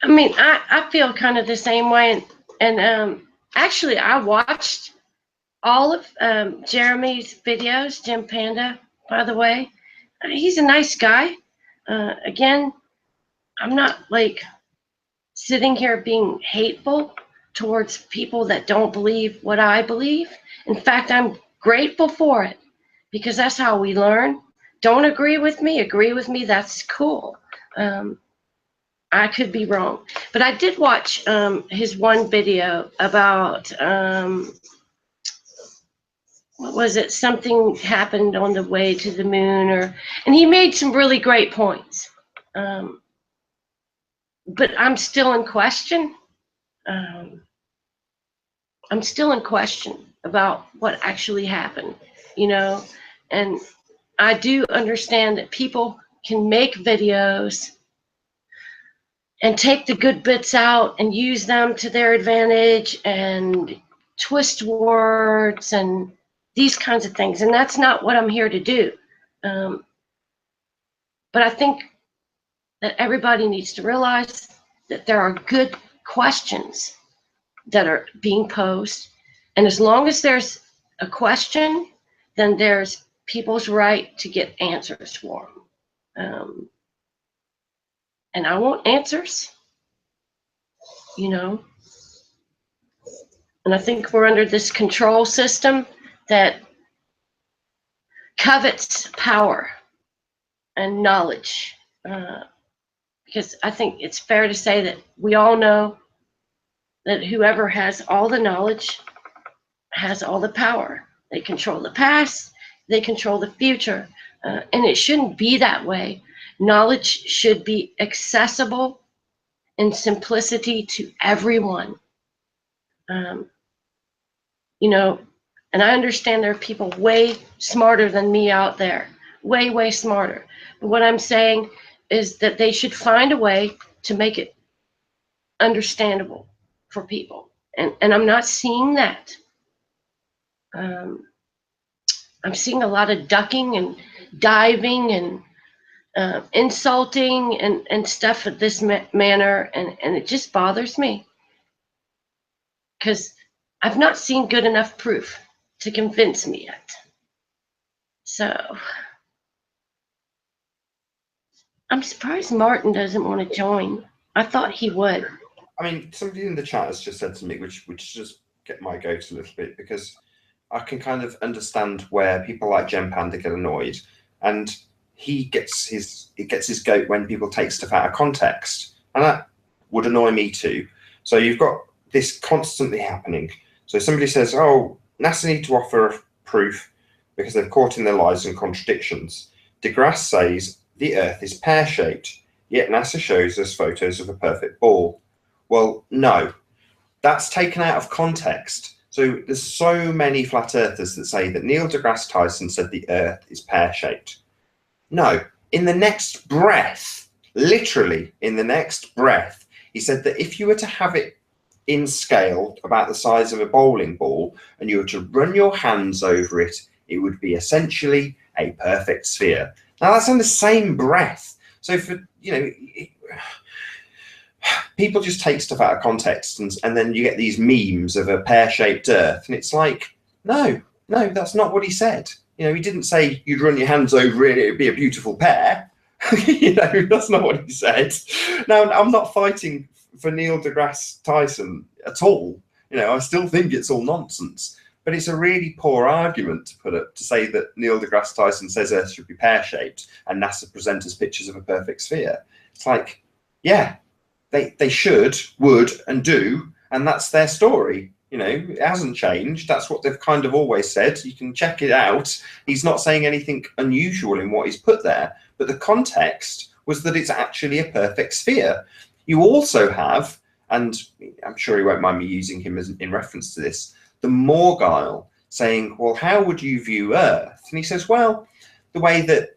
I mean, I feel kind of the same way. And actually, I watched all of Jeremy's videos, Jim Panda, by the way. He's a nice guy. Again, I'm not like sitting here being hateful towards people that don't believe what I believe. In fact, I'm grateful for it because that's how we learn. Don't agree with me, that's cool. I could be wrong. But I did watch his one video about, what was it? Something happened on the way to the moon, and he made some really great points. But I'm still in question. I'm still in question. about what actually happened, you know. And I do understand that people can make videos and take the good bits out and use them to their advantage and twist words and these kinds of things. And that's not what I'm here to do. But I think that everybody needs to realize that there are good questions that are being posed. And as long as there's a question, then there's people's right to get answers for them. And I want answers, you know. And I think we're under this control system that covets power and knowledge. Because I think it's fair to say that we all know that whoever has all the knowledge has all the power. They control the past, they control the future. And it shouldn't be that way. Knowledge should be accessible in simplicity to everyone. You know, and I understand there are people way smarter than me out there, way, way smarter. But what I'm saying is that they should find a way to make it understandable for people. And I'm not seeing that. I'm seeing a lot of ducking and diving and insulting and stuff of this manner, and it just bothers me because I've not seen good enough proof to convince me yet. So I'm surprised Martin doesn't want to join. I thought he would. I mean, somebody in the chat has just said to me, which just get my goat a little bit, because I can kind of understand where people like Jen Panda get annoyed, and he gets his goat when people take stuff out of context, and that would annoy me too. So you've got this constantly happening. So somebody says, "Oh, NASA need to offer proof because they're caught in their lies and contradictions." DeGrasse says the Earth is pear-shaped, yet NASA shows us photos of a perfect ball. Well, no, that's taken out of context. So there's so many flat earthers that say that Neil deGrasse Tyson said the Earth is pear-shaped. No, in the next breath, literally in the next breath, he said that if you were to have it in scale about the size of a bowling ball and you were to run your hands over it, it would be essentially a perfect sphere. Now that's in the same breath. So for, you know, people just take stuff out of context, and then you get these memes of a pear-shaped Earth, and it's like, no, that's not what he said. You know, he didn't say you'd run your hands over it, it would be a beautiful pear. You know, that's not what he said. Now, I'm not fighting for Neil deGrasse Tyson at all. You know, I still think it's all nonsense. But it's a really poor argument to put up to say that Neil deGrasse Tyson says Earth should be pear-shaped and NASA present us pictures of a perfect sphere. It's like, yeah, they should, would, and do, and that's their story. You know, it hasn't changed. That's what they've kind of always said. You can check it out. He's not saying anything unusual in what he's put there, but the context was that it's actually a perfect sphere. You also have, and I'm sure he won't mind me using him as in reference to this, the Morgile saying, well, how would you view Earth? And he says, well, the way that,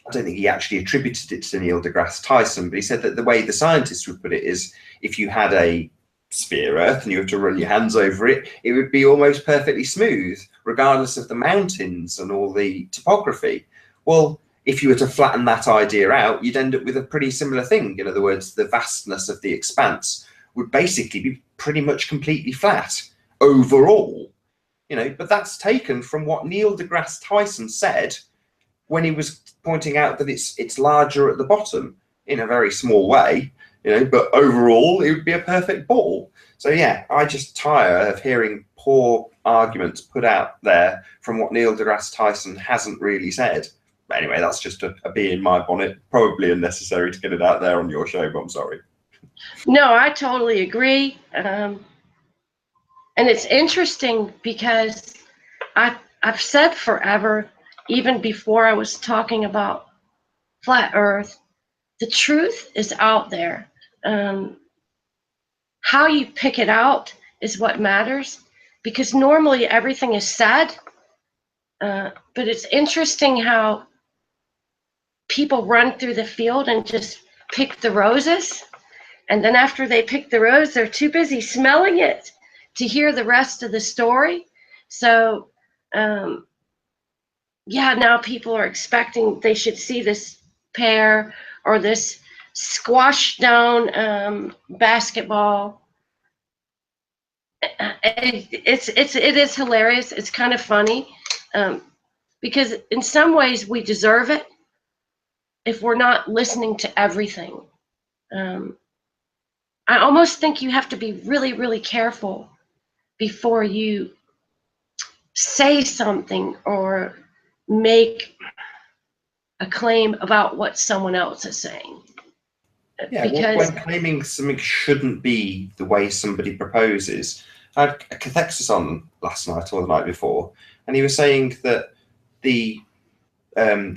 I don't think he actually attributed it to Neil deGrasse Tyson, but he said that the way the scientists would put it is if you had a sphere Earth and you were to run your hands over it, it would be almost perfectly smooth, regardless of the mountains and all the topography. Well, if you were to flatten that idea out, you'd end up with a pretty similar thing. In other words, the vastness of the expanse would basically be pretty much completely flat overall. You know, but that's taken from what Neil deGrasse Tyson said when he was pointing out that it's larger at the bottom in a very small way, you know, but overall it would be a perfect ball. So yeah, I just tire of hearing poor arguments put out there from what Neil deGrasse Tyson hasn't really said. But anyway, that's just a bee in my bonnet, probably unnecessary to get it out there on your show, but I'm sorry. No, I totally agree. And it's interesting because I've said forever, even before I was talking about flat Earth, the truth is out there. How you pick it out is what matters, because normally everything is said, but it's interesting how people run through the field and just pick the roses, and then after they pick the rose, they're too busy smelling it to hear the rest of the story. So yeah, now people are expecting they should see this pear or this squash down basketball. It is hilarious. It's kind of funny because in some ways we deserve it if we're not listening to everything. I almost think you have to be really, really careful before you say something or make a claim about what someone else is saying. Yeah, because when claiming something shouldn't be the way somebody proposes. I had a cathexis on last night or the night before, and he was saying that the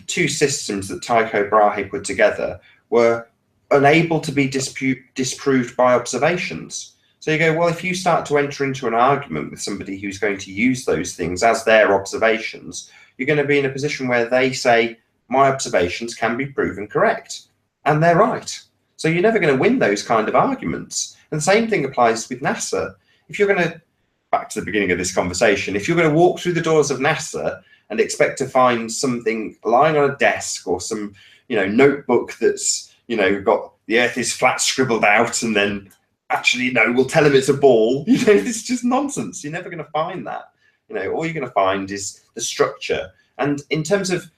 two systems that Tycho Brahe put together were unable to be disproved by observations. So you go, well, if you start to enter into an argument with somebody who's going to use those things as their observations, you're going to be in a position where they say, my observations can be proven correct. And they're right. So you're never going to win those kind of arguments. And the same thing applies with NASA. If you're going to, back to the beginning of this conversation, if you're going to walk through the doors of NASA and expect to find something lying on a desk or some, notebook that's, got the earth is flat scribbled out and then actually, no, we'll tell them it's a ball. It's just nonsense. You're never going to find that. All you're going to find is the structure. And in terms of,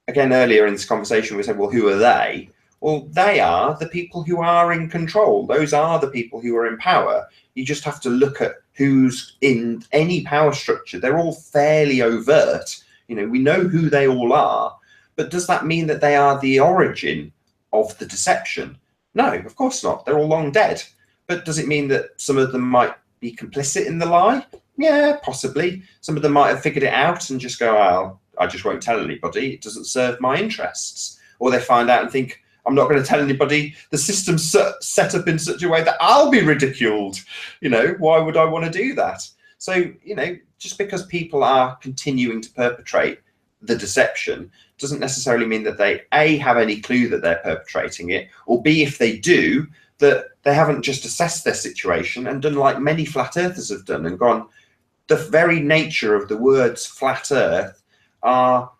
again, earlier in this conversation, we said, well, who are they? Well, they are the people who are in control. Those are the people who are in power. You just have to look at who's in any power structure. They're all fairly overt. We know who they all are. But does that mean that they are the origin of the deception? No, of course not. They're all long dead. But does it mean that some of them might be complicit in the lie? Yeah, possibly. Some of them might have figured it out and just go, well, I just won't tell anybody. It doesn't serve my interests. Or they find out and think, I'm not going to tell anybody. The system's set up in such a way that I'll be ridiculed. Why would I want to do that? So, just because people are continuing to perpetrate the deception doesn't necessarily mean that they, A, have any clue that they're perpetrating it, or B, if they do, that they haven't just assessed their situation and done like many flat earthers have done and gone, the very nature of the words flat earth are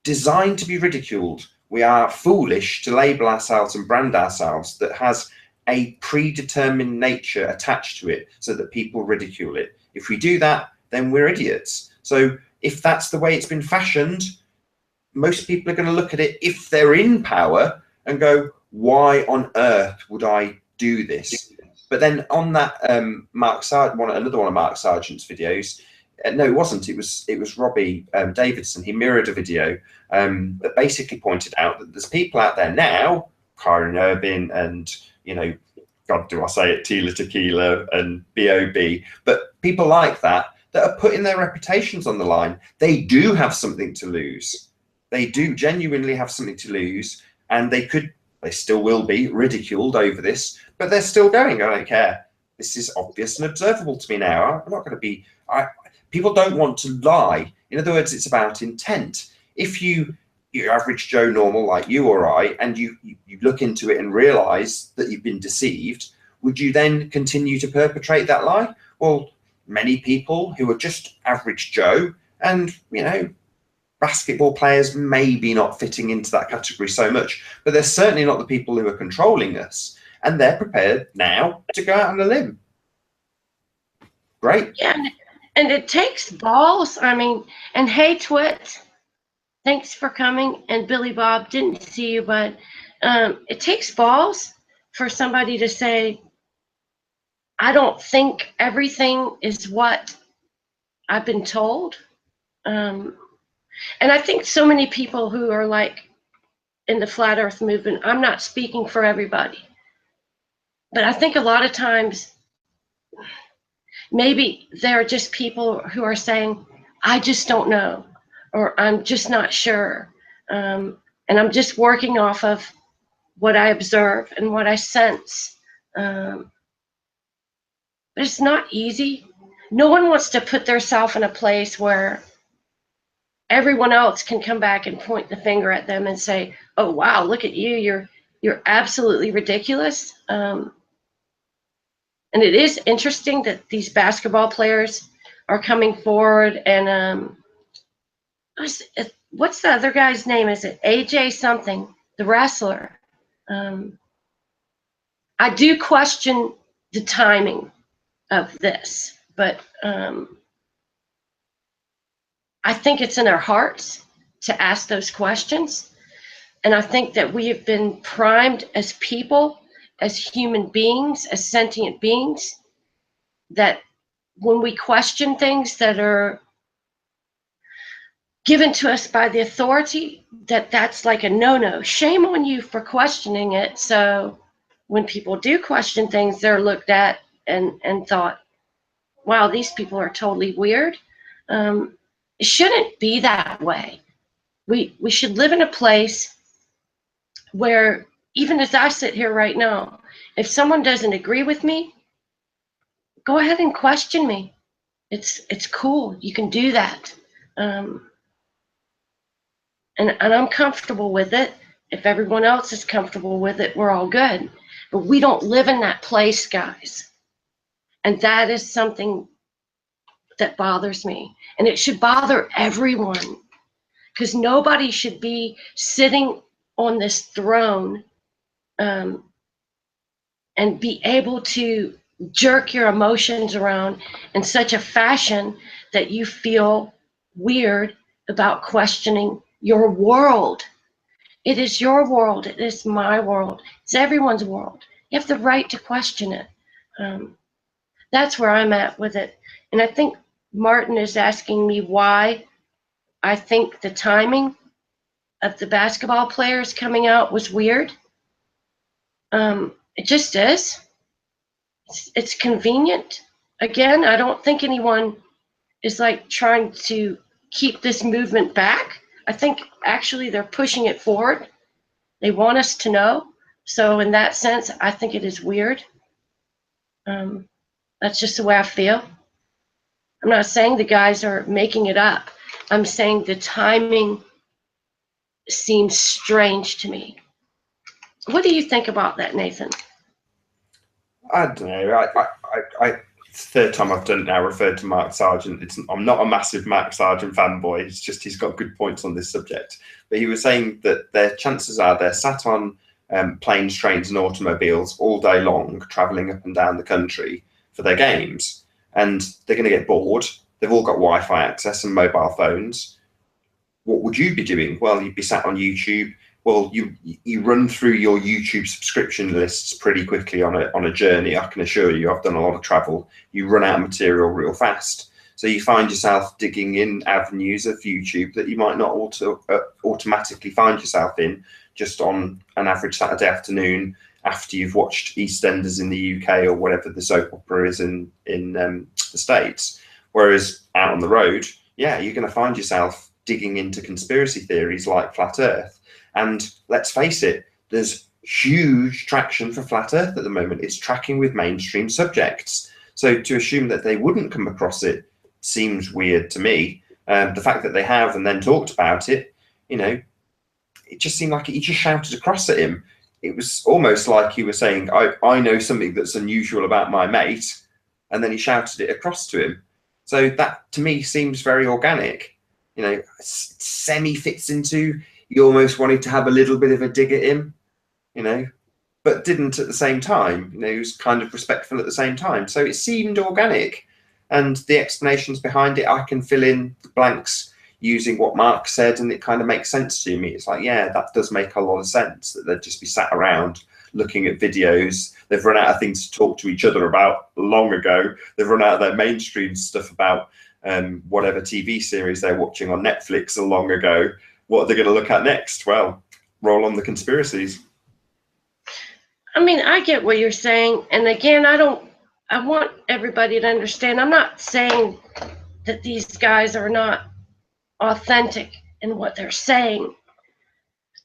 designed to be ridiculed. We are foolish to label ourselves and brand ourselves that has a predetermined nature attached to it so that people ridicule it. If we do that, then we're idiots. So if that's the way it's been fashioned, most people are going to look at it if they're in power and go, why on earth would I do this? But then on that another one of Mark Sargent's videos, no, it wasn't. It was Robbie Davidson. He mirrored a video that basically pointed out that there's people out there now, Kyron Irvin and, God, do I say it, Tila Tequila and B.O.B., but people like that are putting their reputations on the line. They do have something to lose. They do genuinely have something to lose, and they still will be ridiculed over this, but they're still going, I don't care. This is obvious and observable to me now. I'm not going to be... People don't want to lie. In other words, it's about intent. If you're average Joe normal like you or I, and you look into it and realize that you've been deceived, would you then continue to perpetrate that lie? Well, many people who are just average Joe and, basketball players maybe not fitting into that category so much, but they're certainly not the people who are controlling us, and they're prepared now to go out on a limb. Great. Yeah, and it takes balls. And hey, Twit, thanks for coming. And Billy Bob, didn't see you, but it takes balls for somebody to say, I don't think everything is what I've been told. And I think so many people who are like in the flat earth movement, I'm not speaking for everybody, but I think a lot of times maybe they're just people who are saying, I just don't know, or I'm just not sure. And I'm just working off of what I observe and what I sense. But it's not easy. no one wants to put themselves in a place where everyone else can come back and point the finger at them and say, "Oh wow, look at you! You're absolutely ridiculous." And it is interesting that these basketball players are coming forward. And what's the other guy's name? Is it AJ something? The wrestler. I do question the timing of this, but I think it's in our hearts to ask those questions. And I think that we have been primed as people, as human beings, as sentient beings, that when we question things that are given to us by the authority, that's like a no-no. Shame on you for questioning it. So when people do question things, they're looked at and thought, wow, these people are totally weird. It shouldn't be that way. We should live in a place where, even as I sit here right now, if someone doesn't agree with me, go ahead and question me. It's cool. You can do that. And I'm comfortable with it. If everyone else is comfortable with it, we're all good. But we don't live in that place, guys. And that is something that bothers me. And it should bother everyone, because nobody should be sitting on this throne and be able to jerk your emotions around in such a fashion that you feel weird about questioning your world. It is your world. It is my world. It's everyone's world. You have the right to question it. That's where I'm at with it. And I think Martin is asking me why I think the timing of the basketball players coming out was weird. It just is. It's convenient. Again, I don't think anyone is like trying to keep this movement back. I think actually they're pushing it forward. They want us to know. So in that sense, I think it is weird. That's just the way I feel. I'm not saying the guys are making it up. I'm saying the timing seems strange to me. What do you think about that, Nathan? I don't know. It's the third time I've done it now, referred to Mark Sargent. I'm not a massive Mark Sargent fanboy. It's just he's got good points on this subject. But he was saying that their chances are they're sat on planes, trains, and automobiles all day long, travelling up and down the country for their games, and they're going to get bored. They've all got Wi-Fi access and mobile phones. What would you be doing? Well, you'd be sat on YouTube. Well, you run through your YouTube subscription lists pretty quickly on a journey. I can assure you, I've done a lot of travel. You run out of material real fast. So you find yourself digging in avenues of YouTube that you might not automatically find yourself in just on an average Saturday afternoon after you've watched EastEnders in the UK or whatever the soap opera is in the States. Whereas out on the road, yeah, you're going to find yourself digging into conspiracy theories like Flat Earth. And let's face it, there's huge traction for Flat Earth at the moment. It's tracking with mainstream subjects. So to assume that they wouldn't come across it seems weird to me. The fact that they have and then talked about it, it just seemed like he just shouted across at him. It was almost like he was saying, I know something that's unusual about my mate, and then he shouted it across to him. So that, to me, seems very organic. Semi fits into, he almost wanted to have a little bit of a dig at him, but didn't at the same time. He was kind of respectful at the same time. So it seemed organic. And the explanations behind it, I can fill in the blanks using what Mark said, and it kind of makes sense to me. It's like, yeah, that does make a lot of sense, that they'd just be sat around looking at videos. They've run out of things to talk to each other about long ago. They've run out of their mainstream stuff about whatever TV series they're watching on Netflix long ago. What are they going to look at next? Well, roll on the conspiracies. I mean, I get what you're saying. And again, I want everybody to understand, I'm not saying that these guys are not authentic in what they're saying.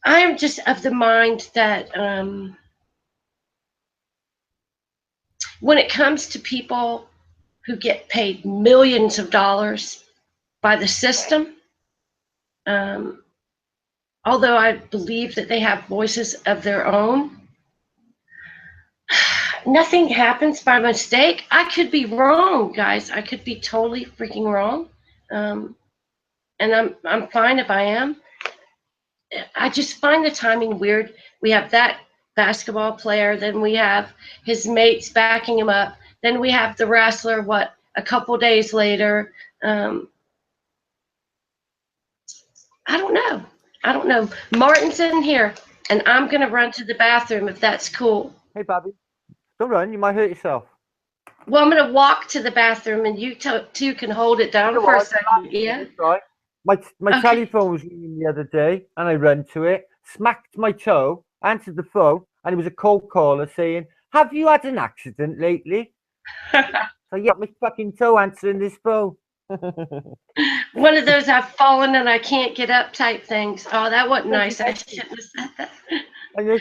I am just of the mind that when it comes to people who get paid millions of dollars by the system. Although I believe that they have voices of their own, nothing happens by mistake. I could be wrong, guys. I could be totally freaking wrong. And I'm fine if I am. I just find the timing weird. We have that basketball player, then we have his mates backing him up, then we have the wrestler, a couple days later. I don't know. Martin's in here, and I'm going to run to the bathroom if that's cool. Hey, Barbi. Don't run. You might hurt yourself. Well, I'm going to walk to the bathroom, and you two can hold it down for a second. Yeah? Right. My Okay. telephone was ringing the other day, and I ran to it, smacked my toe, answered the phone, and it was a cold caller saying, "Have you had an accident lately?" So yeah, my fucking toe answering this phone. One of those I've fallen and I can't get up type things. Oh, that wasn't nice. I shouldn't have said that.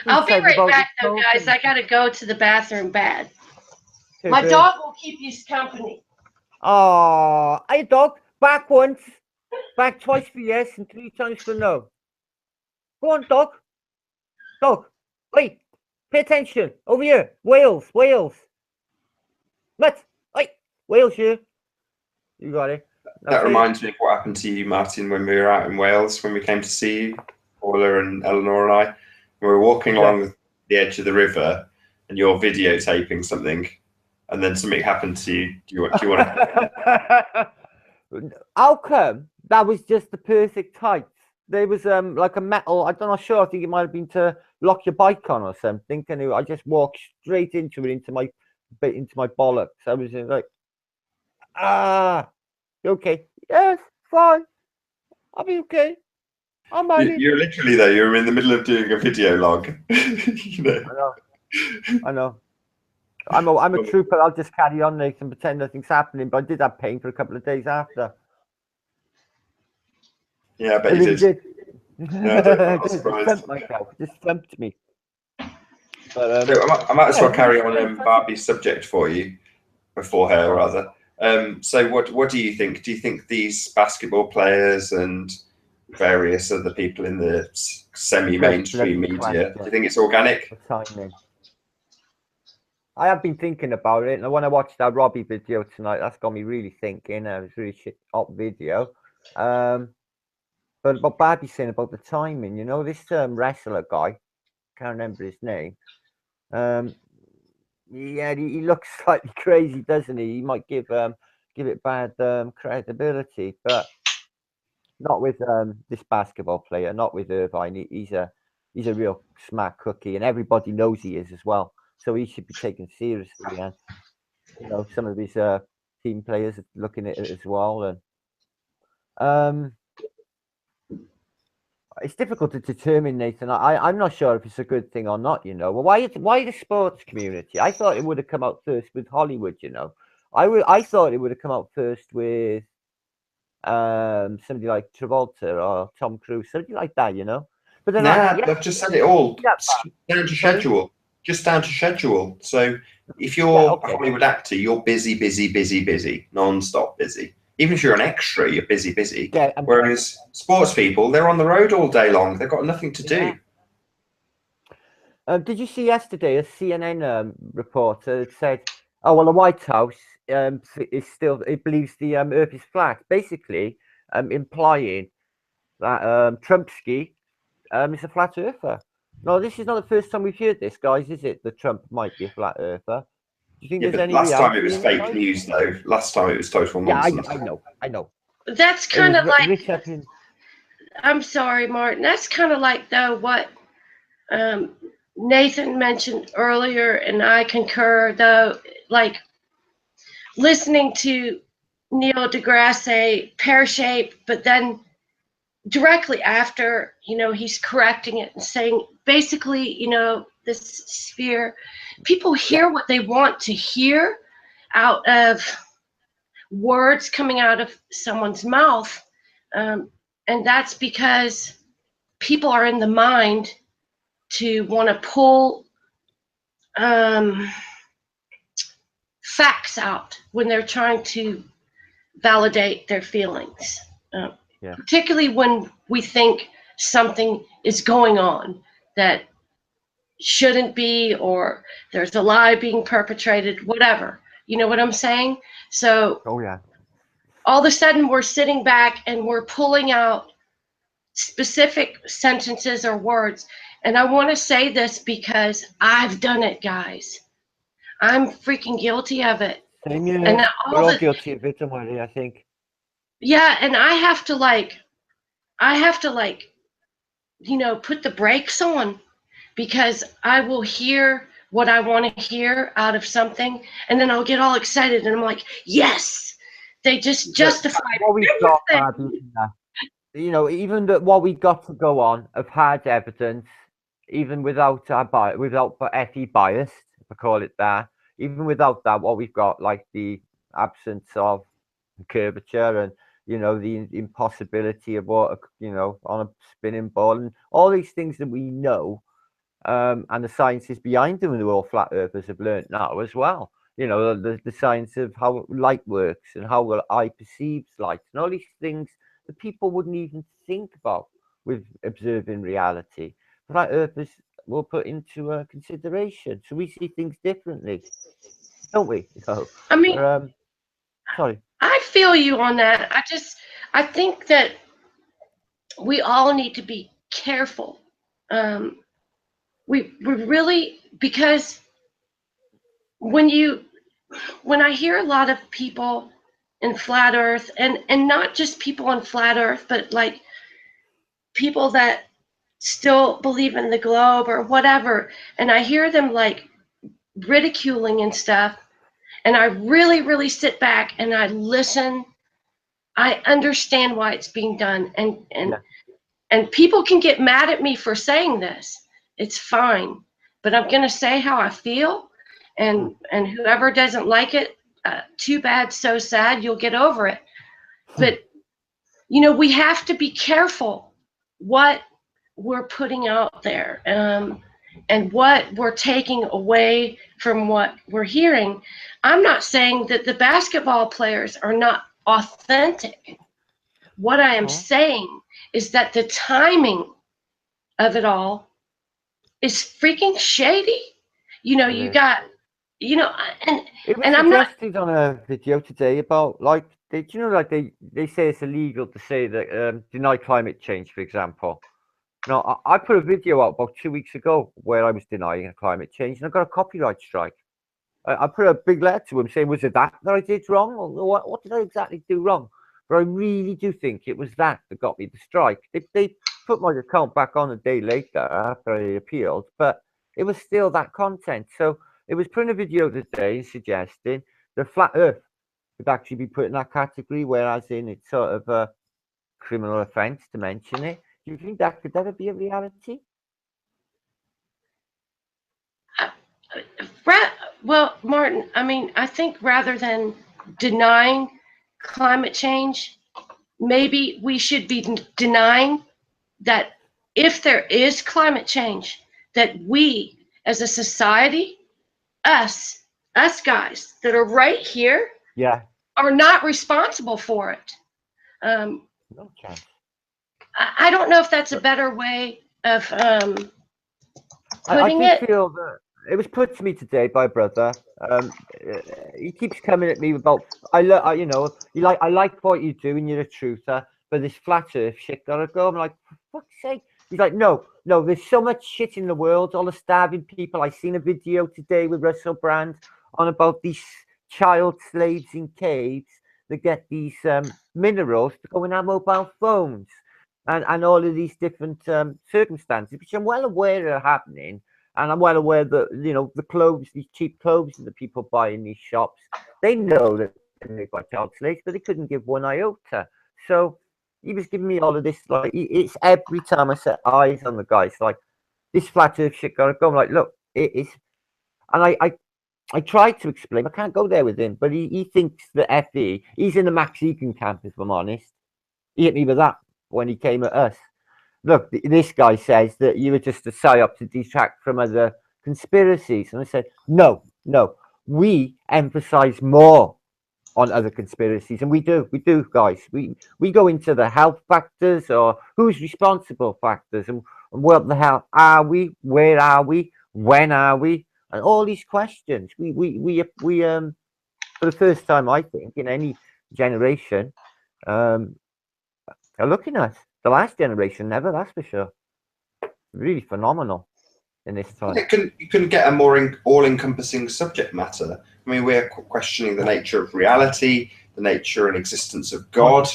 I'll be right back, though, guys. I got to go to the bathroom bad. Okay, my dog will keep you company. Oh, hey, dog. Back once. Back twice for yes and 3 times for no. Go on, dog. Dog. Wait. Pay attention. Over here. Wales. What? Wait. Wales here. You got it. That reminds me of what happened to you, Martin, when we were out in Wales, when we came to see you, Paula and Eleanor and I. We were walking along the edge of the river and you're videotaping something and then something happened to you. Do you want to... How come? That was just the perfect height. There was like a metal, I'm not sure, I think it might have been to lock your bike on or something, and I just walked straight into it, into my bollocks. I was like, okay, yes, fine, I'll be okay. You're literally there, you're in the middle of doing a video log. You know? I know. I'm a trooper. I'll just carry on, Nathan, pretend nothing's happening. But I did have pain for a couple of days after. Yeah, I bet you did. Yeah, just thumped me. But, so I might as well carry on Barbie's subject for you, before her rather. So what do you think? Do you think these basketball players and various other people in the semi-mainstream media, do you think it's organic? I have been thinking about it, and when I watched that Robbie video tonight, that's got me really thinking. It was a really shit hot video. But what Barbie's saying about the timing, this wrestler guy, can't remember his name. Yeah, he looks slightly crazy, doesn't he? He might give it bad credibility, but not with this basketball player, not with Irvine. He's a real smart cookie, and everybody knows he is as well. So he should be taken seriously. And some of his team players are looking at it as well. And it's difficult to determine, Nathan. I'm not sure if it's a good thing or not. Well, why the sports community? I thought it would have come out first with Hollywood. I thought it would have come out first with somebody like Travolta or Tom Cruise, somebody like that. But then they've just said it all down to schedule. Just down to schedule. So if you're a Hollywood actor, you're busy, non-stop busy. Even if you're an extra, you're busy. Yeah, whereas sports people, they're on the road all day long. They've got nothing to do. Did you see yesterday a CNN reporter said, "Oh well, the White House it believes the Earth is flat," basically implying that Trumpski is a flat earther. No, this is not the first time we've heard this, guys, is it? That Trump might be a flat earther. Do you think there's any last time it was fake news, though. Last time it was total nonsense. Yeah, I know. That's kind of like... I'm sorry, Martin. That's kind of like, though, what Nathan mentioned earlier, and I concur, though, like listening to Neil deGrasse pear-shaped, but then directly after, he's correcting it and saying, basically, this sphere, people hear what they want to hear out of words coming out of someone's mouth. And that's because people are in the mind to want to pull facts out when they're trying to validate their feelings, particularly when we think something is going on that shouldn't be, or there's a lie being perpetrated, whatever. You know what I'm saying? So Oh yeah. all of a sudden we're sitting back and we're pulling out specific sentences or words. And I want to say this because I've done it, guys. I'm freaking guilty of it. Same here. And We're all guilty of it, Marty, I think. Yeah, and I have to put the brakes on, because I will hear what I want to hear out of something, and then I'll get all excited, and I'm like, yes, they just justified what we've got, even what we got to go on of hard evidence, even without FE bias, if I call it that, even without that, what we've got, like the absence of curvature and the impossibility of what on a spinning ball and all these things that we know, and the sciences behind them, and all flat earthers have learned now as well. The science of how light works and how our eye perceives light and all these things that people wouldn't even think about with observing reality. Flat earthers will put into consideration, so we see things differently, don't we? I mean, sorry. I feel you on that. I think that we all need to be careful. We really, because when I hear a lot of people in flat earth, and not just people on flat earth, but like people that still believe in the globe or whatever, and I hear them like ridiculing and stuff, and I really, really sit back and I listen. I understand why it's being done, and people can get mad at me for saying this. It's fine, but I'm going to say how I feel, and whoever doesn't like it, too bad, so sad, you'll get over it. But we have to be careful what we're putting out there, and what we're taking away from what we're hearing. I'm not saying that the basketball players are not authentic. What I am saying is that the timing of it all is freaking shady. You got, and it was I'm not suggested on a video today about like they say it's illegal to say that deny climate change, for example. Now, I put a video out about 2 weeks ago where I was denying climate change, and I got a copyright strike. I put a big letter to him saying, was it that I did wrong? Or what did I exactly do wrong? But I really do think it was that got me the strike. They put my account back on a day later after I appealed, but it was still that content. So it was putting a video today suggesting the flat earth could actually be put in that category, whereas it's sort of a criminal offence to mention it. Do you think that could ever be a reality? Well, Martin, I mean, I think rather than denying climate change, maybe we should be denying that if there is climate change, that we as a society, us guys that are right here, are not responsible for it. No chance. I don't know if that's a better way of putting I feel that it was put to me today by a brother. He keeps coming at me about I like what you do and you're a truther, but this flat earth shit gotta go. I'm like, for fuck's sake. He's like, no, there's so much shit in the world, all the starving people. I seen a video today with Russell Brand on about these child slaves in caves that get these minerals to go in our mobile phones. And all of these different circumstances, which I'm well aware are happening, and I'm well aware that the clothes, these cheap clothes that people buy in these shops, they know that they're made by child slaves, but they couldn't give one iota. So he was giving me all of this, like it's every time I set eyes on the guy, it's like this flat earth shit gotta go. I'm like, look, it is, and I tried to explain. I can't go there with him, but he thinks that FE, he's in the Max Egan camp, if I'm honest. He hit me with that when he came at us. Look, this guy says that you were just a psyop to detract from other conspiracies. And I said, no. we emphasize more on other conspiracies, and we do, guys. We go into the health factors, or who's responsible factors, and what the hell are we? Where are we? When are we? And all these questions. We for the first time, I think, in any generation, are looking at the last generation. Never, that's for sure. Really phenomenal in this time. You couldn't get a more all-encompassing subject matter. I mean, we're questioning the nature of reality, the nature and existence of God.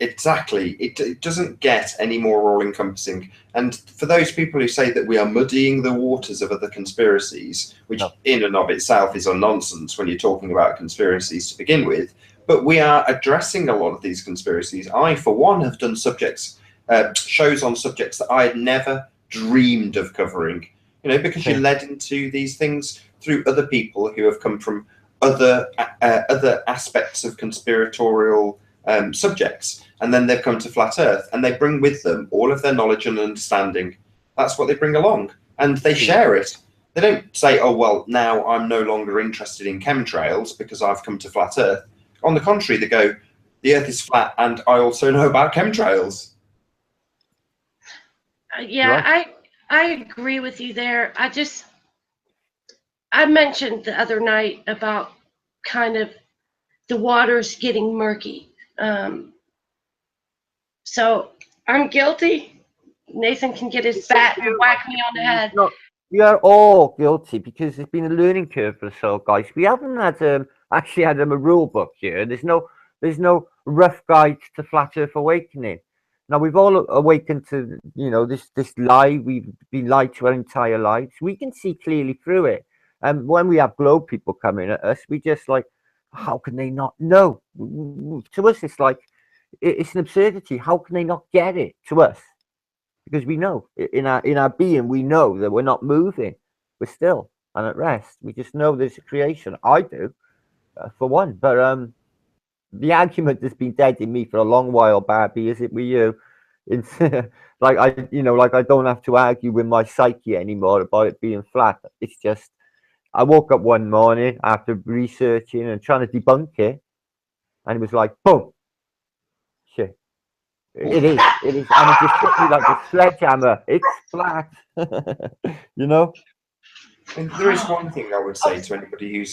Exactly. It doesn't get any more all-encompassing. And for those people who say that we are muddying the waters of other conspiracies, which in and of itself is a nonsense when you're talking about conspiracies to begin with, but we are addressing a lot of these conspiracies. I, for one, have done shows on subjects that I had never dreamed of covering, because you're led into these things through other people who have come from other aspects of conspiratorial subjects, and then they've come to flat earth, and they bring with them all of their knowledge and understanding. That's what they bring along, and they share it. They don't say, oh well, now I'm no longer interested in chemtrails because I've come to flat earth. On the contrary, they go, the earth is flat and I also know about chemtrails. Yeah, I agree with you there. I mentioned the other night about kind of the waters getting murky. So I'm guilty. Nathan can get his bat and whack me on the head. No, we are all guilty because there's been a learning curve for us all, guys. We haven't had actually had a rule book here. There's no rough guide to flat Earth awakening. Now we've all awakened to this lie. We've been lied to our entire lives. We can see clearly through it. And when we have globe people coming at us, we just like, how can they not know? To us, it's like it's an absurdity. How can they not get it? To us, because we know in our being, we know that we're not moving. We're still and at rest. We just know there's a creation. I do, for one. But the argument has been dead in me for a long while, Barbi. Is it with you? It's like I don't have to argue with my psyche anymore about it being flat. It's just I woke up one morning after researching and trying to debunk it, and it was like, boom, shit. It is, and it just hit me like a sledgehammer. It's flat, And there is one thing I would say to anybody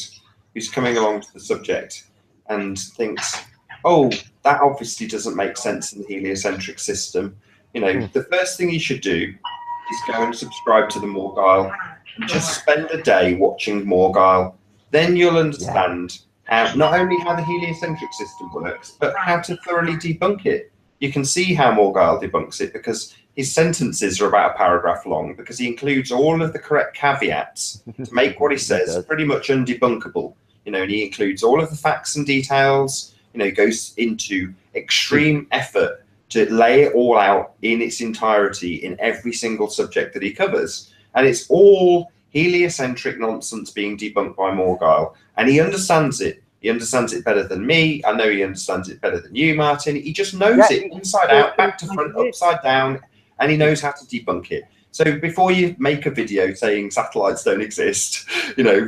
who's coming along to the subject and thinks, oh, that obviously doesn't make sense in the heliocentric system. The first thing you should do is go and subscribe to the Morgile and just spend a day watching Morgile. Then you'll understand how not only how the heliocentric system works, but how to thoroughly debunk it. You can see how Morgile debunks it because his sentences are about a paragraph long, because he includes all of the correct caveats to make what he says pretty much undebunkable. And he includes all of the facts and details. Goes into extreme effort to lay it all out in its entirety in every single subject that he covers. And it's all heliocentric nonsense being debunked by Morgile. And he understands it. He understands it better than me. I know he understands it better than you, Martin. He just knows it inside out, back to front, upside down, and he knows how to debunk it. So before you make a video saying satellites don't exist,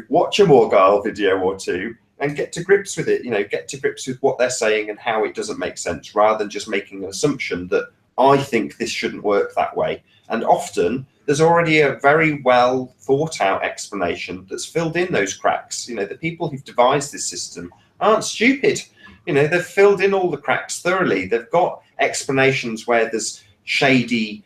watch a Morgile video or two and get to grips with it. Get to grips with what they're saying and how it doesn't make sense, rather than just making an assumption that I think this shouldn't work that way. And often there's already a very well thought out explanation that's filled in those cracks. The people who've devised this system aren't stupid. They've filled in all the cracks thoroughly. They've got explanations where there's shady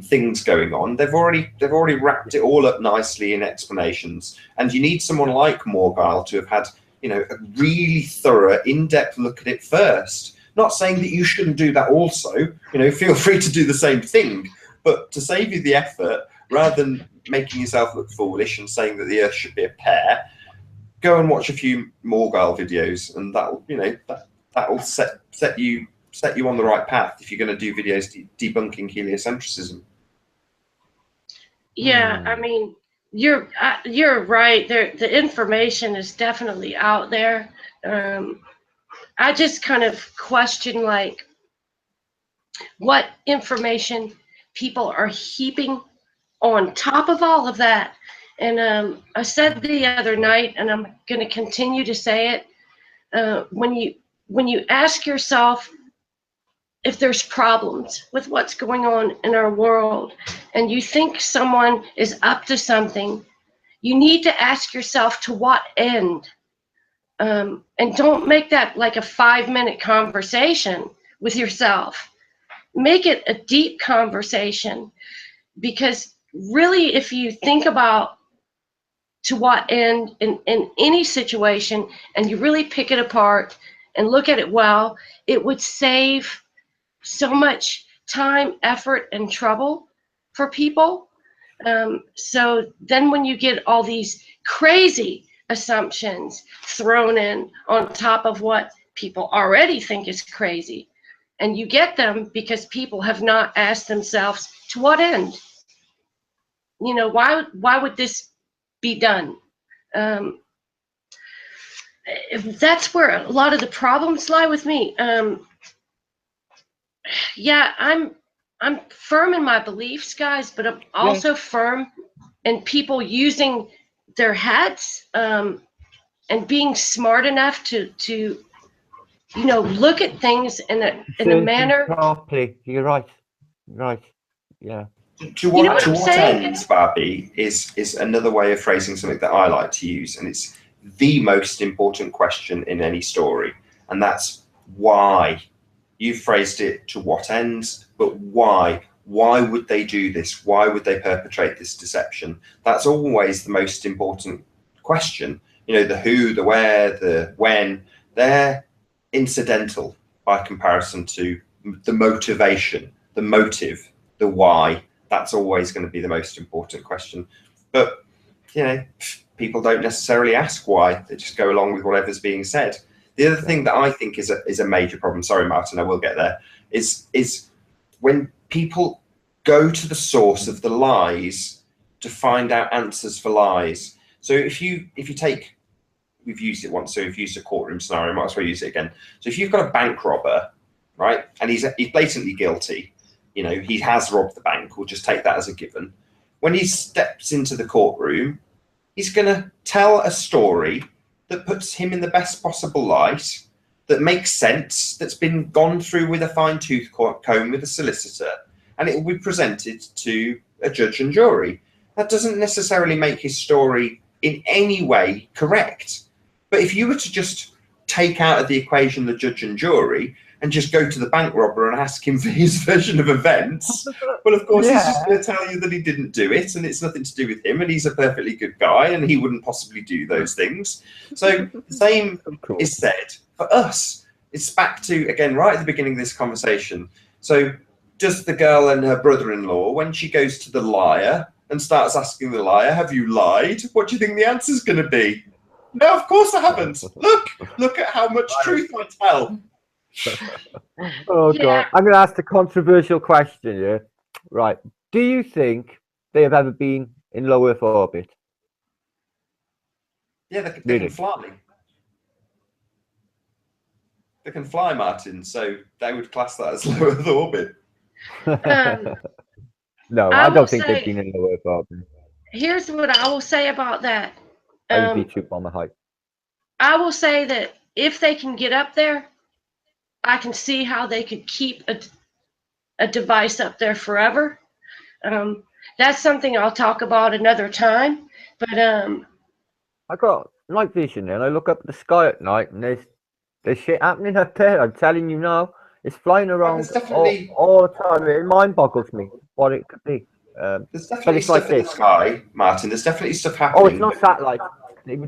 things going on. They've already wrapped it all up nicely in explanations. And you need someone like Morgile to have had a really thorough, in-depth look at it first. Not saying that you shouldn't do that also. Feel free to do the same thing. But to save you the effort, rather than making yourself look foolish and saying that the Earth should be a pear, go and watch a few Morgile videos, and that'll set you on the right path if you're going to do videos debunking heliocentrism. Yeah, I mean, you're right. The information is definitely out there. I just kind of question what information people are heaping on top of all of that, And I said the other night, and I'm going to continue to say it, when you ask yourself if there's problems with what's going on in our world, and you think someone is up to something, you need to ask yourself to what end. And don't make that like a 5-minute conversation with yourself. Make it a deep conversation, because really, if you think about to what end in any situation, and you really pick it apart and look at it well, it would save so much time, effort, and trouble for people. So then when you get all these crazy assumptions thrown in on top of what people already think is crazy, and you get them because people have not asked themselves, to what end? You know, why would this be done? That's where a lot of the problems lie with me. Yeah, I'm firm in my beliefs, guys, but I'm also firm in people using their heads, and being smart enough to you know, look at things in a manner. Properly. You're right. Right. Yeah. To what ends, Barbi, is another way of phrasing something that I like to use, and it's the most important question in any story, and that's why. You've phrased it to what ends, but why? Why would they do this? Why would they perpetrate this deception? That's always the most important question. You know, the who, the where, the when, they're incidental by comparison to the motivation, the motive, the why. That's always going to be the most important question. But, you know, people don't necessarily ask why. They just go along with whatever's being said. The other thing that I think is a major problem, sorry, Martin, I will get there, is when people go to the source of the lies to find out answers for lies. So if you take, we've used it once, so we've used a courtroom scenario, might as well use it again. So if you've got a bank robber, right, and he's blatantly guilty, you know, he has robbed the bank, we'll just take that as a given. When he steps into the courtroom, he's going to tell a story that puts him in the best possible light, that makes sense, that's been gone through with a fine-tooth comb with a solicitor, and it will be presented to a judge and jury. That doesn't necessarily make his story in any way correct. But if you were to just take out of the equation the judge and jury and just go to the bank robber and ask him for his version of events, well, of course, he's just going to tell you that he didn't do it and it's nothing to do with him and he's a perfectly good guy and he wouldn't possibly do those things. So the same is said for us. It's back to, again, right at the beginning of this conversation. So does the girl and her brother-in-law, when she goes to the liar and starts asking the liar, have you lied? What do you think the answer's going to be? No, of course I haven't. Look at how much truth I tell. Oh God, I'm going to ask the controversial question here. Right, do you think they have ever been in low Earth orbit? Yeah, they can fly. They can fly, Martin, so they would class that as low Earth orbit. No, I don't think they've been in low Earth orbit. Here's what I will say about that. I would be too on the height. I will say that if they can get up there, I can see how they could keep a device up there forever. That's something I'll talk about another time. But I got night vision and I look up at the sky at night and there's shit happening up there. I'm telling you now, it's flying around all the time. It mind boggles me what it could be. There's definitely stuff in the sky, Martin. There's definitely stuff happening. Oh, it's not satellite.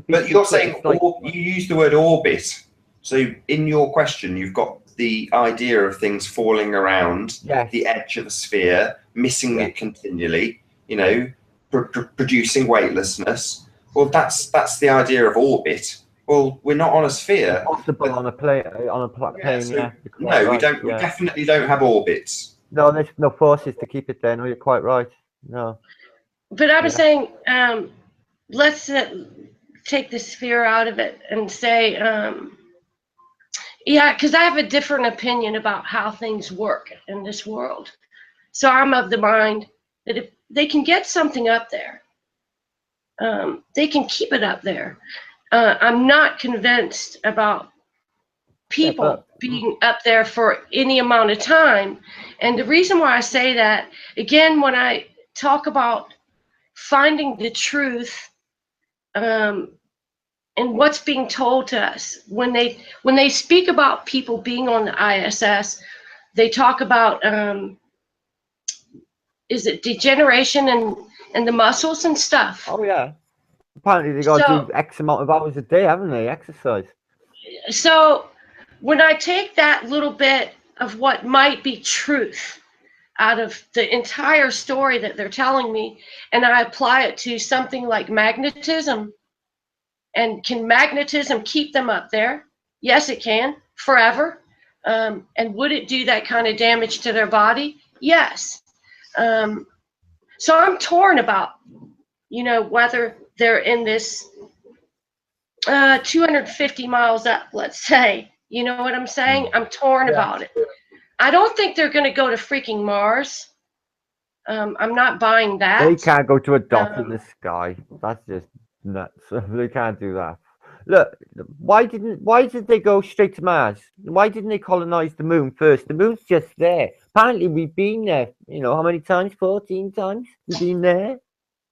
But you're saying you use the word orbit. So in your question, you've got the idea of things falling around the edge of a sphere, missing it continually, you know, producing weightlessness. Well, that's the idea of orbit. Well, we're not on a sphere. Possible on a plane. No, we don't. We definitely don't have orbits. No, there's no forces to keep it there. No, you're quite right. No. But I was saying, let's take the sphere out of it and say, because I have a different opinion about how things work in this world. So I'm of the mind that if they can get something up there, they can keep it up there. I'm not convinced about people being up there for any amount of time. And the reason why I say that, again, when I talk about finding the truth, and what's being told to us, when they speak about people being on the ISS, they talk about is it degeneration and the muscles and stuff. Oh yeah. Apparently they got to do X amount of hours a day, haven't they? Exercise. So when I take that little bit of what might be truth out of the entire story that they're telling me, and I apply it to something like magnetism, and can magnetism keep them up there? Yes, it can, forever. And would it do that kind of damage to their body? Yes. So I'm torn about, whether they're in this 250 miles up, let's say. You know what I'm saying? I'm torn about it. I don't think they're going to go to freaking Mars. I'm not buying that. They can't go to a dot in the sky. That's just nuts. They can't do that. Look, why did they go straight to Mars? Why didn't they colonize the moon first? The moon's just there. Apparently we've been there. How many times? 14 times we've been there.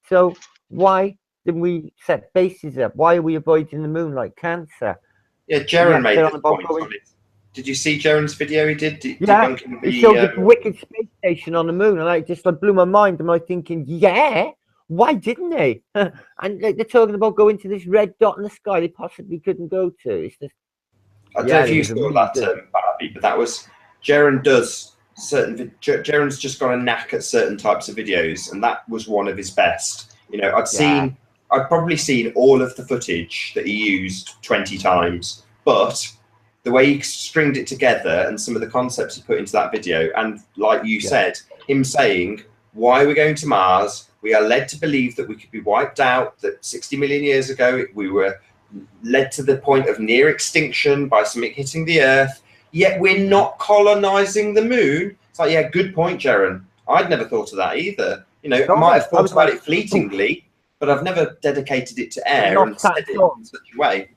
So why didn't we set bases up? Why are we avoiding the moon like cancer? Yeah, Jaron made this point on it. Did you see Jaron's video he did? Yeah, he showed the wicked space station on the moon, and it just blew my mind. Am I thinking, yeah, why didn't they? And they're talking about going to this red dot in the sky they possibly couldn't go to. It's just, I don't know if you saw that term, Barbi, but that was Jaron does certain. Jaron's just got a knack at certain types of videos, and that was one of his best. I'd probably seen all of the footage that he used 20 times, but the way he stringed it together and some of the concepts he put into that video, and like you said, him saying, why are we going to Mars? We are led to believe that we could be wiped out, that 60 million years ago we were led to the point of near extinction by something hitting the Earth, yet we're not colonizing the moon. It's like, yeah, good point, Jaron. I'd never thought of that either. I might have thought about it fleetingly, but I've never dedicated it to air and said it in such a way.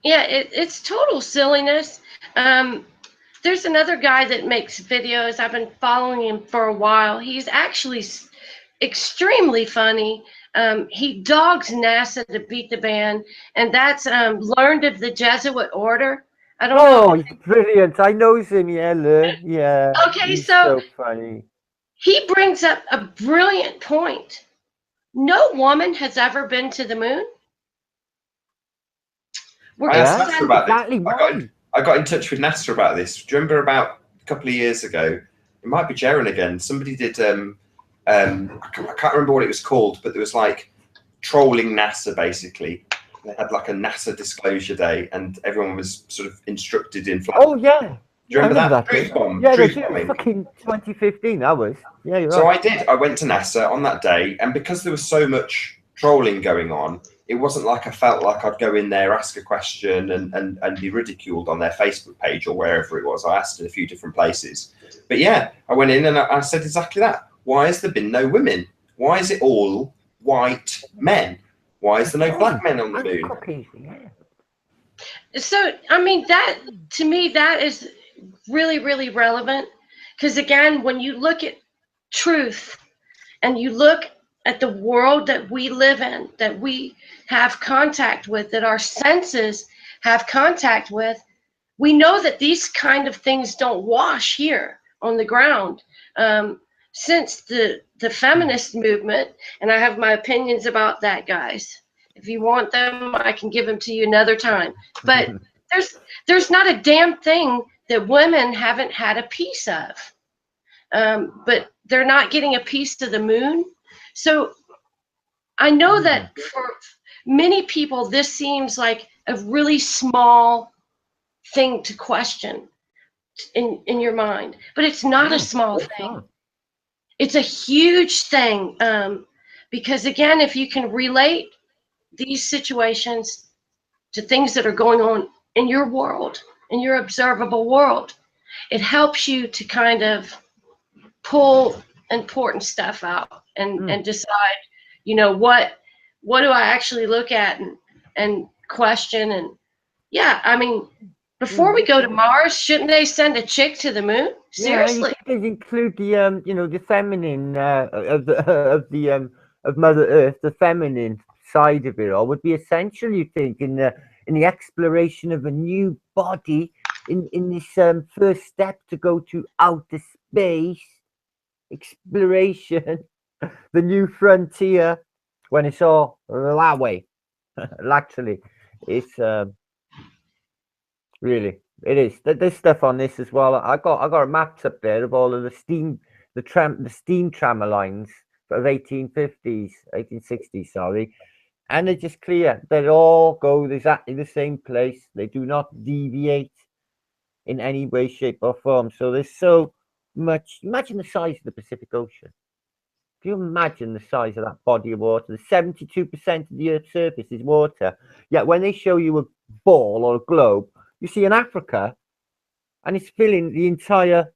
Yeah, it's total silliness. There's another guy that makes videos. I've been following him for a while. He's actually extremely funny. He dogs NASA to beat the band, and that's learned of the Jesuit order. I don't know. He's brilliant. I know him. Yeah. Okay, he's so funny. He brings up a brilliant point. No woman has ever been to the moon. I asked NASA about this. I got in touch with NASA about this. Do you remember about a couple of years ago? It might be Jaron again. Somebody did. I can't remember what it was called, but there was like trolling NASA basically. They had like a NASA disclosure day, and everyone was sort of instructed in flight. Oh yeah. Do you remember that? Truth bomb. Yeah, truth bombing. Fucking 2015. That was. Yeah, you're right. So I did. I went to NASA on that day, and because there was so much trolling going on, it wasn't like I felt like I'd go in there, ask a question, and be ridiculed on their Facebook page or wherever it was. I asked in a few different places. But yeah, I went in and I said exactly that. Why has there been no women? Why is it all white men? Why is there no black men on the moon? So, I mean, that, to me, that is really, really relevant. Because again, when you look at truth and you look at the world that we live in, that we have contact with, that our senses have contact with, we know that these kind of things don't wash here on the ground. Since the feminist movement, and I have my opinions about that, guys. If you want them, I can give them to you another time. But there's not a damn thing that women haven't had a piece of. But they're not getting a piece of the moon. So I know that for many people, this seems like a really small thing to question in your mind, but it's not a small thing. It's a huge thing, because again, if you can relate these situations to things that are going on in your world, in your observable world, it helps you to kind of pull important stuff out and decide, what what do I actually look at and question? And yeah, I mean, before we go to Mars, shouldn't they send a chick to the moon? Yeah, you Seriously? could include the you know, the feminine of the of Mother Earth, the feminine side of it all would be essential. You think in the exploration of a new body in this first step to go to outer space exploration, the new frontier. When it's all that way, actually, it's really, it is. There's stuff on this as well. I got maps up there of all of the steam tram lines of 1850s, 1860s, sorry, and they're just clear. They all go exactly the same place. They do not deviate in any way, shape, or form. So there's so much. Imagine the size of the Pacific Ocean. Can you imagine the size of that body of water? 72% of the Earth's surface is water. Yet when they show you a ball or a globe, you see in Africa, and it's filling the entire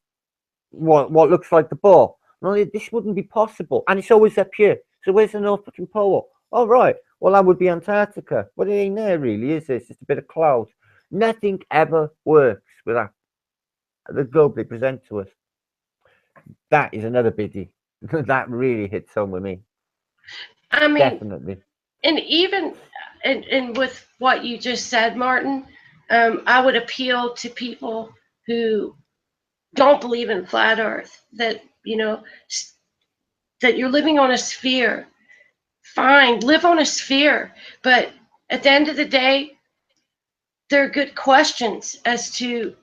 what looks like the ball. No, this wouldn't be possible, and it's always up here. So where's the North fucking Pole? Oh right, well that would be Antarctica. But it ain't there really, is it? It's just a bit of cloud. Nothing ever works without the globe they present to us. That is another biggie. That really hits home with me. I mean, Definitely. and even and with what you just said, Martin, I would appeal to people who don't believe in flat Earth. That that you're living on a sphere. Fine, live on a sphere, but at the end of the day, there are good questions as to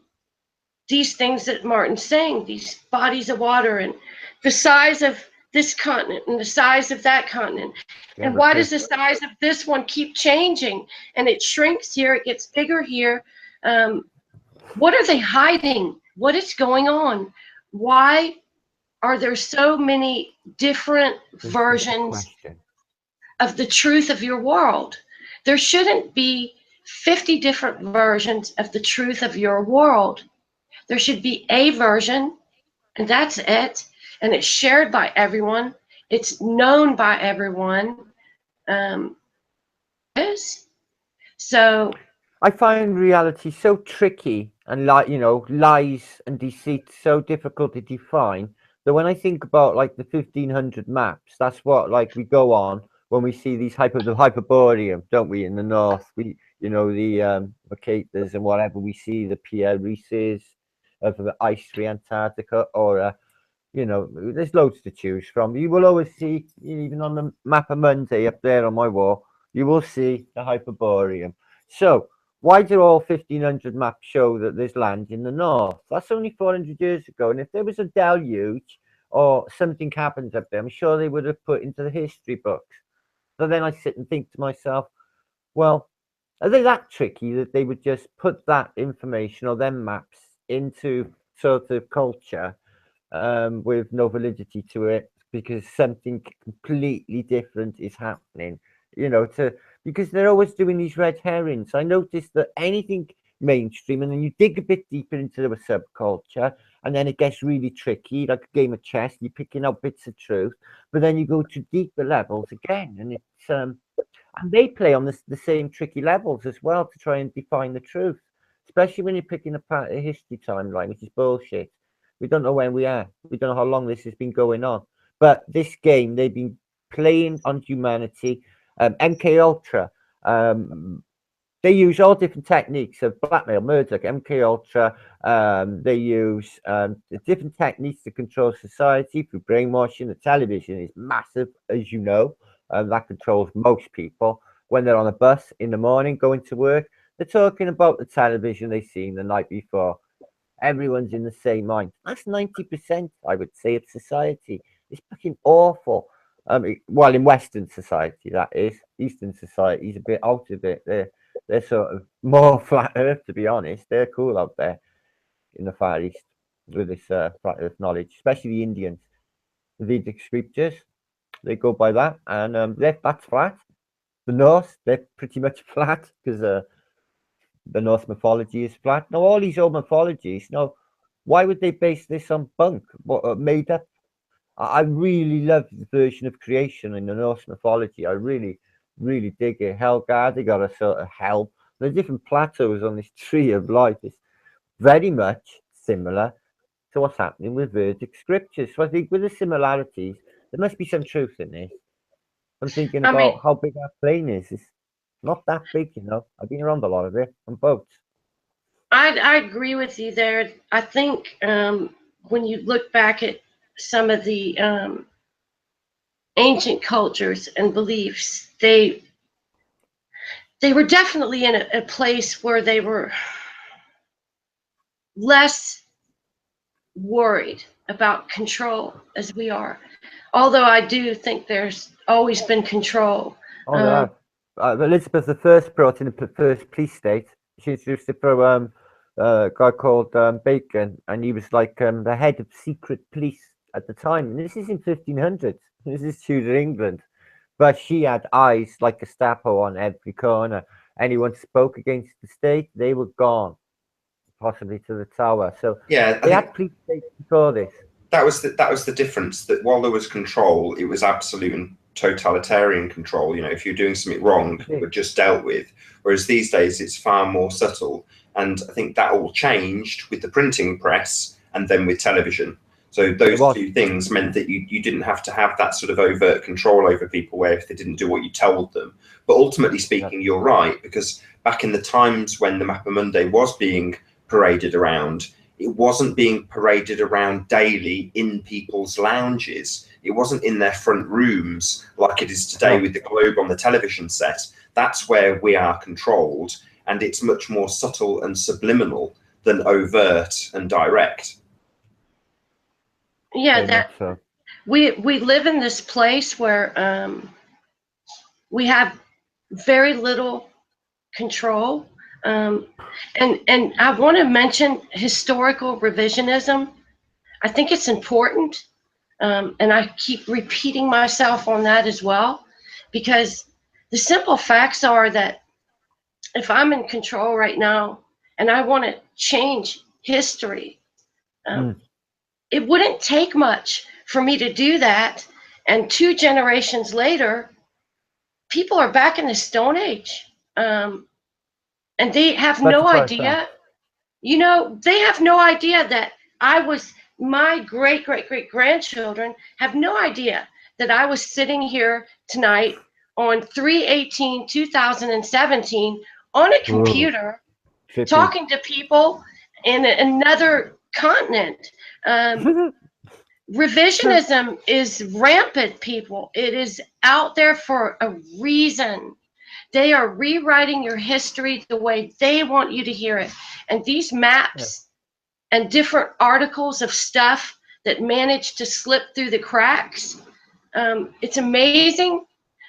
these things that Martin's saying, these bodies of water and the size of this continent and the size of that continent. Yeah, And why does the size of this one keep changing? And it shrinks here, it gets bigger here. What are they hiding? What is going on? Why are there so many different versions of the truth of your world? There shouldn't be 50 different versions of the truth of your world. There should be a version, and that's it. And it's shared by everyone. It's known by everyone. So I find reality so tricky and lies and deceit so difficult to define that when I think about like the 1500 maps, that's what like we go on when we see these the Hyperborean, don't we, in the north? We the Mercator's and whatever, we see the Pierre Reeses of the ice-free Antarctica, or there's loads to choose from. You will always see, even on the map of Monday up there on my wall, you will see the Hyperborean. So why do all 1500 maps show that there's land in the north? That's only 400 years ago. And if there was a deluge or something happened up there, I'm sure they would have put into the history books. So then I sit and think to myself, well, are they that tricky that they would just put that information or them maps into sort of culture with no validity to it because something completely different is happening? Because they're always doing these red herrings. I noticed that anything mainstream, and then you dig a bit deeper into the subculture, and then it gets really tricky, like a game of chess. You're picking out bits of truth, but then you go to deeper levels again, and it's and they play on the same tricky levels as well to try and define the truth, especially when you're picking apart a history timeline, which is bullshit. We don't know when we are. We don't know how long this has been going on. But this game, they've been playing on humanity. MK Ultra, they use all different techniques of blackmail, murder, MK Ultra. They use different techniques to control society through brainwashing. The television is massive, as you know. That controls most people. When they're on a bus in the morning going to work, they're talking about the television they've seen the night before. Everyone's in the same mind. That's 90%, I would say, of society. It's fucking awful. Well, in Western society, that is. Eastern society is a bit out of it. They're sort of more flat Earth, to be honest. They're cool out there in the Far East with this flat Earth knowledge, especially the Indians. The Vedic scriptures, they go by that, and that's flat. The Norse, they're pretty much flat because the Norse mythology is flat. Now, all these old mythologies, why would they base this on bunk? What made up? I really love the version of creation in the Norse mythology. I really really dig it. Helga, they got a sort of hell. The different plateaus on this tree of life is very much similar to what's happening with Vedic scriptures. So I think with the similarities, there must be some truth in this. I'm thinking I mean, about how big our plane is. It's not that big, you know. I've been around a lot of it on boats. I agree with you there. I think when you look back at some of the ancient cultures and beliefs, they were definitely in a place where they were less worried about control as we are. Although I do think there's always been control. Oh, yeah. Elizabeth I brought in the first police state. She introduced it for a guy called Bacon, and he was like the head of secret police at the time. And this is in 1500s. This is Tudor England. But she had eyes like Gestapo on every corner. Anyone spoke against the state, they were gone, possibly to the tower. So Yeah, they had police states before this. that was the difference. That while there was control, it was absolute and totalitarian control. You know, if you're doing something wrong, it were just dealt with. Whereas these days, it's far more subtle. And I think that all changed with the printing press and then with television. So those two things meant that you didn't have to have that sort of overt control over people where if they didn't do what you told them. But ultimately speaking, you're right, because back in the times when the Mappa Mundi was being paraded around, it wasn't being paraded around daily in people's lounges. It wasn't in their front rooms like it is today with the globe on the television set. That's where we are controlled, and it's much more subtle and subliminal than overt and direct. Yeah, that we live in this place where we have very little control. And I want to mention historical revisionism. I think it's important, and I keep repeating myself on that as well, because the simple facts are that if I'm in control right now and I want to change history, it wouldn't take much for me to do that. And 2 generations later, people are back in the Stone Age. And they have no idea, you know, they have no idea that my great grandchildren have no idea that I was sitting here tonight on 3/18/2017 on a computer talking to people in another continent. Revisionism is rampant, people. It is out there for a reason. They are rewriting your history the way they want you to hear it. And these maps and different articles of stuff that manage to slip through the cracks, it's amazing.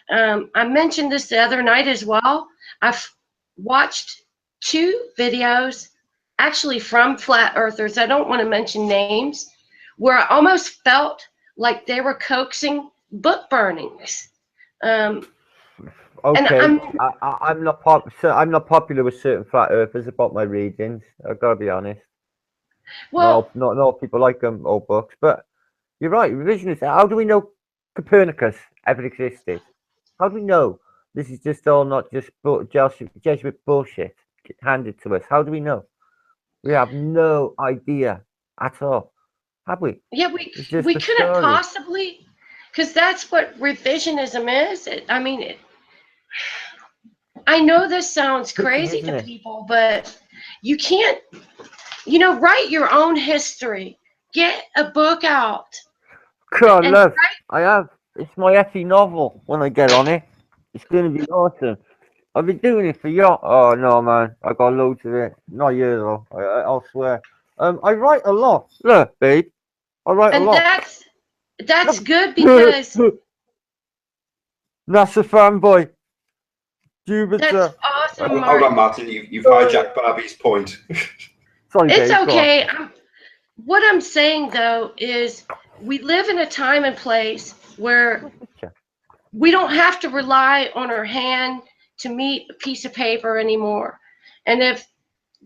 I mentioned this the other night as well. I've watched 2 videos, actually from flat earthers. I don't want to mention names, where I almost felt like they were coaxing book burnings. Okay, I'm not popular with certain flat earthers about my readings. I've got to be honest. Well, not all people like them or books, but you're right. Revisionists. How do we know Copernicus ever existed? How do we know this is just all not just Jesuit bullshit handed to us? How do we know? We have no idea at all, have we? Yeah, we couldn't possibly, because that's what revisionism is. I know this sounds crazy to people, but you can't, write your own history. Get a book out. God, love. I have. It's my effie novel when I get on it. It's going to be awesome. I've been doing it for years. Oh, no, man. I got loads of it. Not years, though. I'll swear. I write a lot. Look, babe. I write a lot. And that's good because... NASA fanboy. Jupiter. That's awesome, Martin. Hold on, Martin. You've hijacked Barbie's point. Sorry, it's babe, okay. What I'm saying, though, is we live in a time and place where we don't have to rely on our hand to meet a piece of paper anymore. And if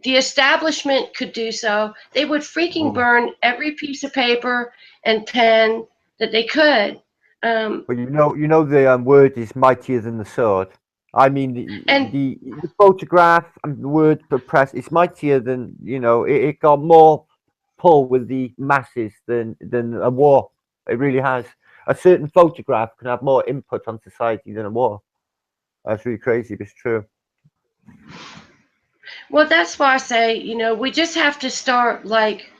the establishment could do so, they would freaking burn every piece of paper and pen that they could. Well, you know the word is mightier than the sword. I mean, and the photograph and the word for press is mightier than, you know, it got more pull with the masses than a war. It really has. A certain photograph can have more input on society than a war. That's really crazy, but it's true. well, that's why I say, we just have to start like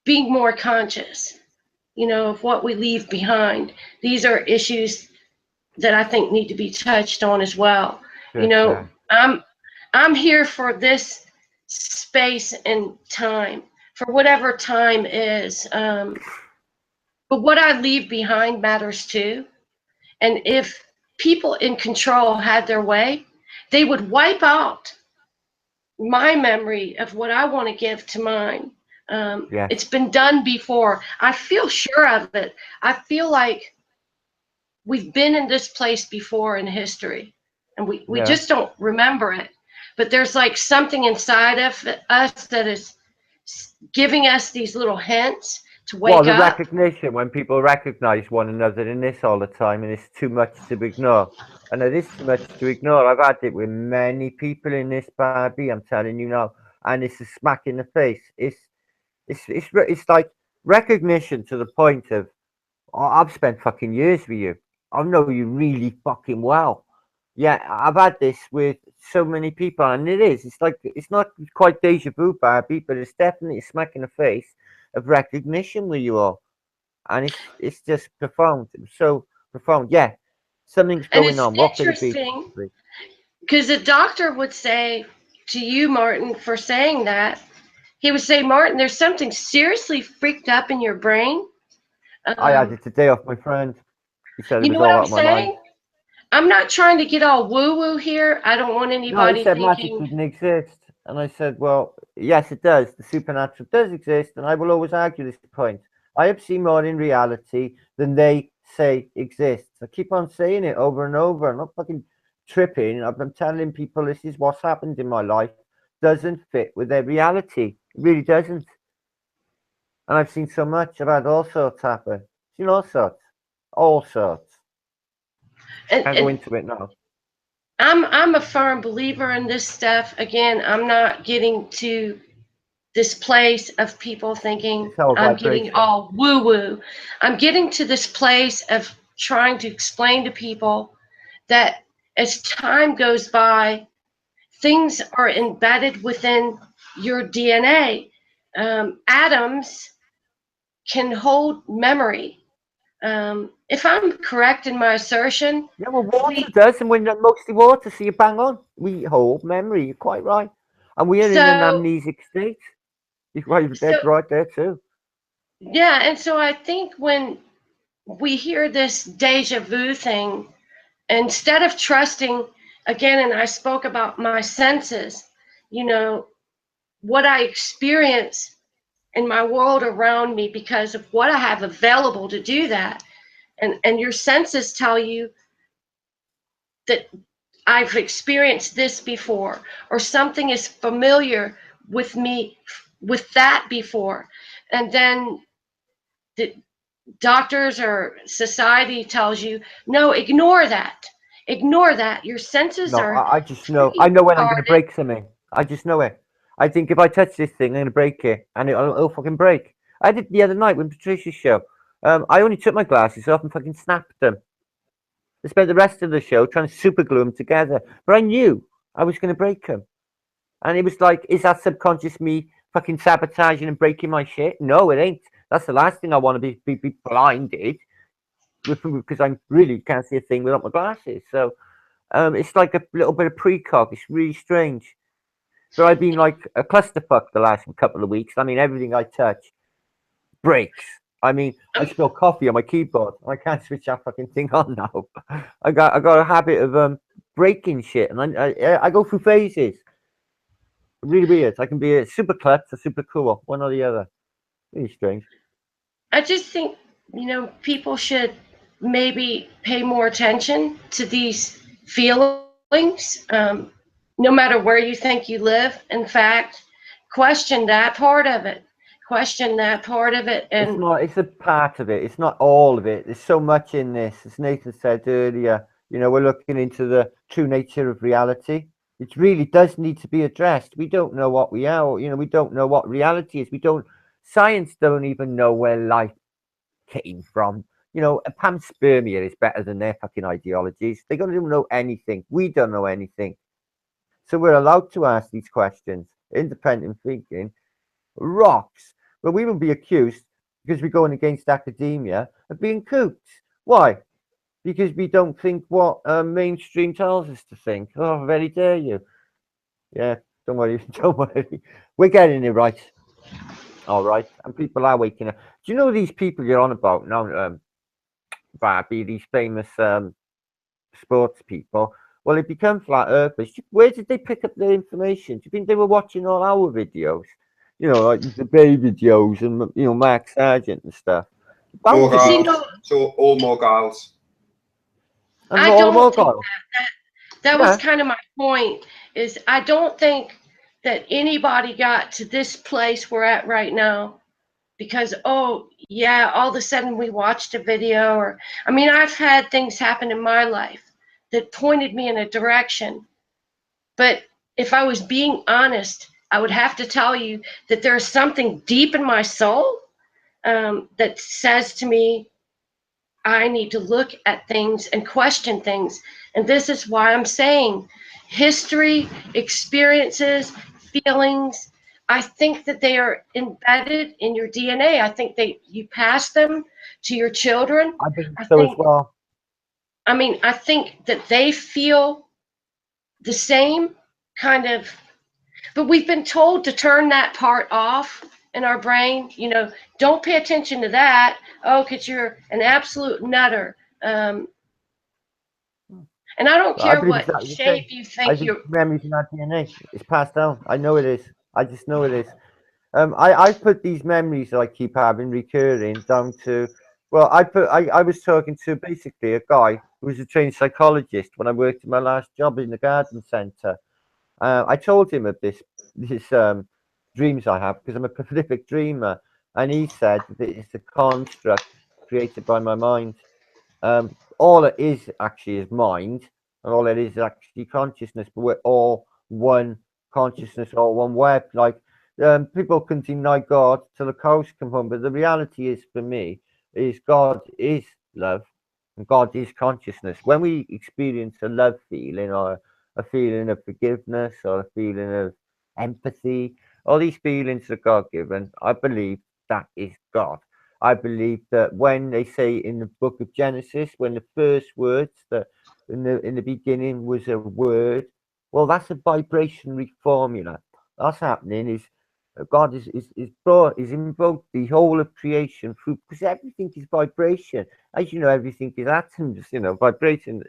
being more conscious, of what we leave behind. These are issues that I think need to be touched on as well. You Yes, know, yeah. I'm here for this space and time, for whatever time is. But what I leave behind matters too. And if people in control had their way, they would wipe out my memory of what I want to give to mine. Yes. It's been done before. I feel sure of it. I feel like we've been in this place before in history, and we Yeah. just don't remember it. But there's like something inside of us that is giving us these little hints to Well, wake the up. recognition, when people recognize one another in this all the time, and it's too much to ignore. And it is too much to ignore. I've had it with many people in this, Barbie. I'm telling you now, and it's a smack in the face. It's like recognition to the point of, oh, I've spent fucking years with you. I know you really fucking well. Yeah, I've had this with so many people, and it is. It's like it's not quite deja vu, Barbie, but it's definitely a smack in the face of recognition with you all, and it's just profound. So profound. Yeah, something's And going it's on. What could it be? interesting because the doctor would say to you, Martin, for saying that, he would say, Martin, there's something seriously freaked up in your brain. I had Um, it today off my friend. He said it you was know what all I'm out of my mind. saying? I'm not trying to get all woo woo here. I don't want No, he anybody said magic thinking. didn't exist. And I said, well, yes, it does. The supernatural does exist, and I will always argue this point. I have seen more in reality than they say exists. I keep on saying it over and over. I'm not fucking tripping. I've been telling people this is what's happened in my life. Doesn't fit with their reality. It really doesn't. And I've seen so much. I've had all sorts happen. Seen all sorts. All sorts. Can't go And into it now. I'm a firm believer in this stuff. Again, I'm not getting to this place of people thinking It's all I'm getting vibration. all woo woo. I'm getting to this place of trying to explain to people that as time goes by, things are embedded within your DNA. Atoms can hold memory. If I'm correct in my assertion, Yeah, well, water we does, and we're not mostly water, so you bang on. We hold memory, you're quite right. And we are in an so amnesic state. You're right, so dead right there, too. yeah, and so I think when we hear this deja vu thing, instead of trusting again, and I spoke about my senses, you know, what I experience in my world around me because of what I have available to do that. And your senses tell you that I've experienced this before, or something is familiar with me with that before. And then the doctors or society tells you, no, ignore that. Ignore that. Your senses No, are I just know. I pretty know when I'm going to retarded. break something. I just know it. I think if I touch this thing, I'm going to break it, and it'll fucking break. I did the other night with Patricia's show. I only took my glasses off and fucking snapped them. I spent the rest of the show trying to super glue them together, but I knew I was going to break them. And it was like, is that subconscious me fucking sabotaging and breaking my shit? No, it ain't. That's the last thing I want to be blinded because I really can't see a thing without my glasses. So it's like a little bit of precog. It's really strange. So I've been like a clusterfuck the last couple of weeks. I mean, everything I touch breaks. I mean, I spill coffee on my keyboard. I can't switch that fucking thing on now. I got a habit of breaking shit, and I go through phases. Really weird. I can be a super klutz or super cool, one or the other. Really strange. I just think, people should maybe pay more attention to these feelings, no matter where you think you live. In fact, question that part of it. question that part of it. It's And not. It's a part of it. It's not all of it. There's so much in this. As Nathan said earlier, we're looking into the true nature of reality. It really does need to be addressed. We don't know what we are. We don't know what reality is. We don't. Science don't even know where life came from. Panspermia is better than their fucking ideologies. They don't even know anything. We don't know anything. So we're allowed to ask these questions. Independent thinking rocks. But we won't be accused, because we're going against academia, of being kooks. Why? Because we don't think what mainstream tells us to think. Oh, very dare you. Yeah, don't worry, don't worry. We're getting it right. All right. And people are waking up. Do you know these people you're on about now, Barbie, these famous sports people? Well, they become flat earthers. Where did they pick up their information? Do you think they were watching all our videos? Like the baby videos and, Mark Sargent and stuff. Morgiles. It's all Morgiles. And I all don't think Morgiles. that was kind of my point, is I don't think that anybody got to this place we're at right now because, oh, yeah, all of a sudden we watched a video. Or, I mean, I've had things happen in my life that pointed me in a direction. But if I was being honest, I would have to tell you that there's something deep in my soul that says to me, I need to look at things and question things. And this is why I'm saying history, experiences, feelings, I think that they are embedded in your DNA. I think you pass them to your children. I think so as well. I mean, I think that they feel the same kind of, but we've been told to turn that part off in our brain. Don't pay attention to that. Oh, because you're an absolute nutter. And I don't care what shape you think you're. Memories in our DNA. It's passed down. I know it is. I just know it is. I put these memories that I keep having recurring down to. Well, I was talking to basically a guy who was a trained psychologist when I worked in my last job in the garden centre. I told him of this dreams I have, because I'm a prolific dreamer, and he said that it's a construct created by my mind. All it is actually is mind, and all it is actually consciousness, but we're all one consciousness, all one web. Like, people can deny God till the cows come home, but the reality is, for me, is God is love, and God is consciousness. When we experience a love feeling, or a feeling of forgiveness, or a feeling of empathy, all these feelings that God given, I believe that is God. I believe that when they say in the book of Genesis, when the first words that in the beginning was a word, well, that's a vibrationary formula. That's happening is God is invoked the whole of creation through, because everything is vibration. As you know, everything is atoms, vibration.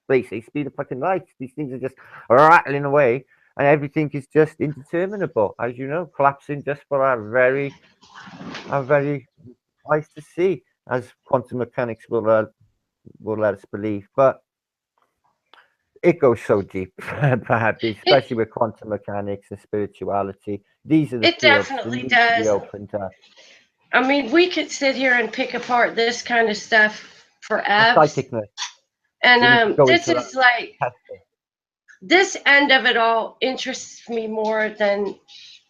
Basically, speed of fucking light. These things are just rattling away, and everything is just indeterminable, as you know, collapsing just for our very eyes to see, as quantum mechanics will let us believe. But it goes so deep, perhaps, especially with quantum mechanics and spirituality. These are the It fields definitely that need does. to be opened up. I mean, we could sit here and pick apart this kind of stuff forever. Psychicness. And this is like, this end of it all interests me more than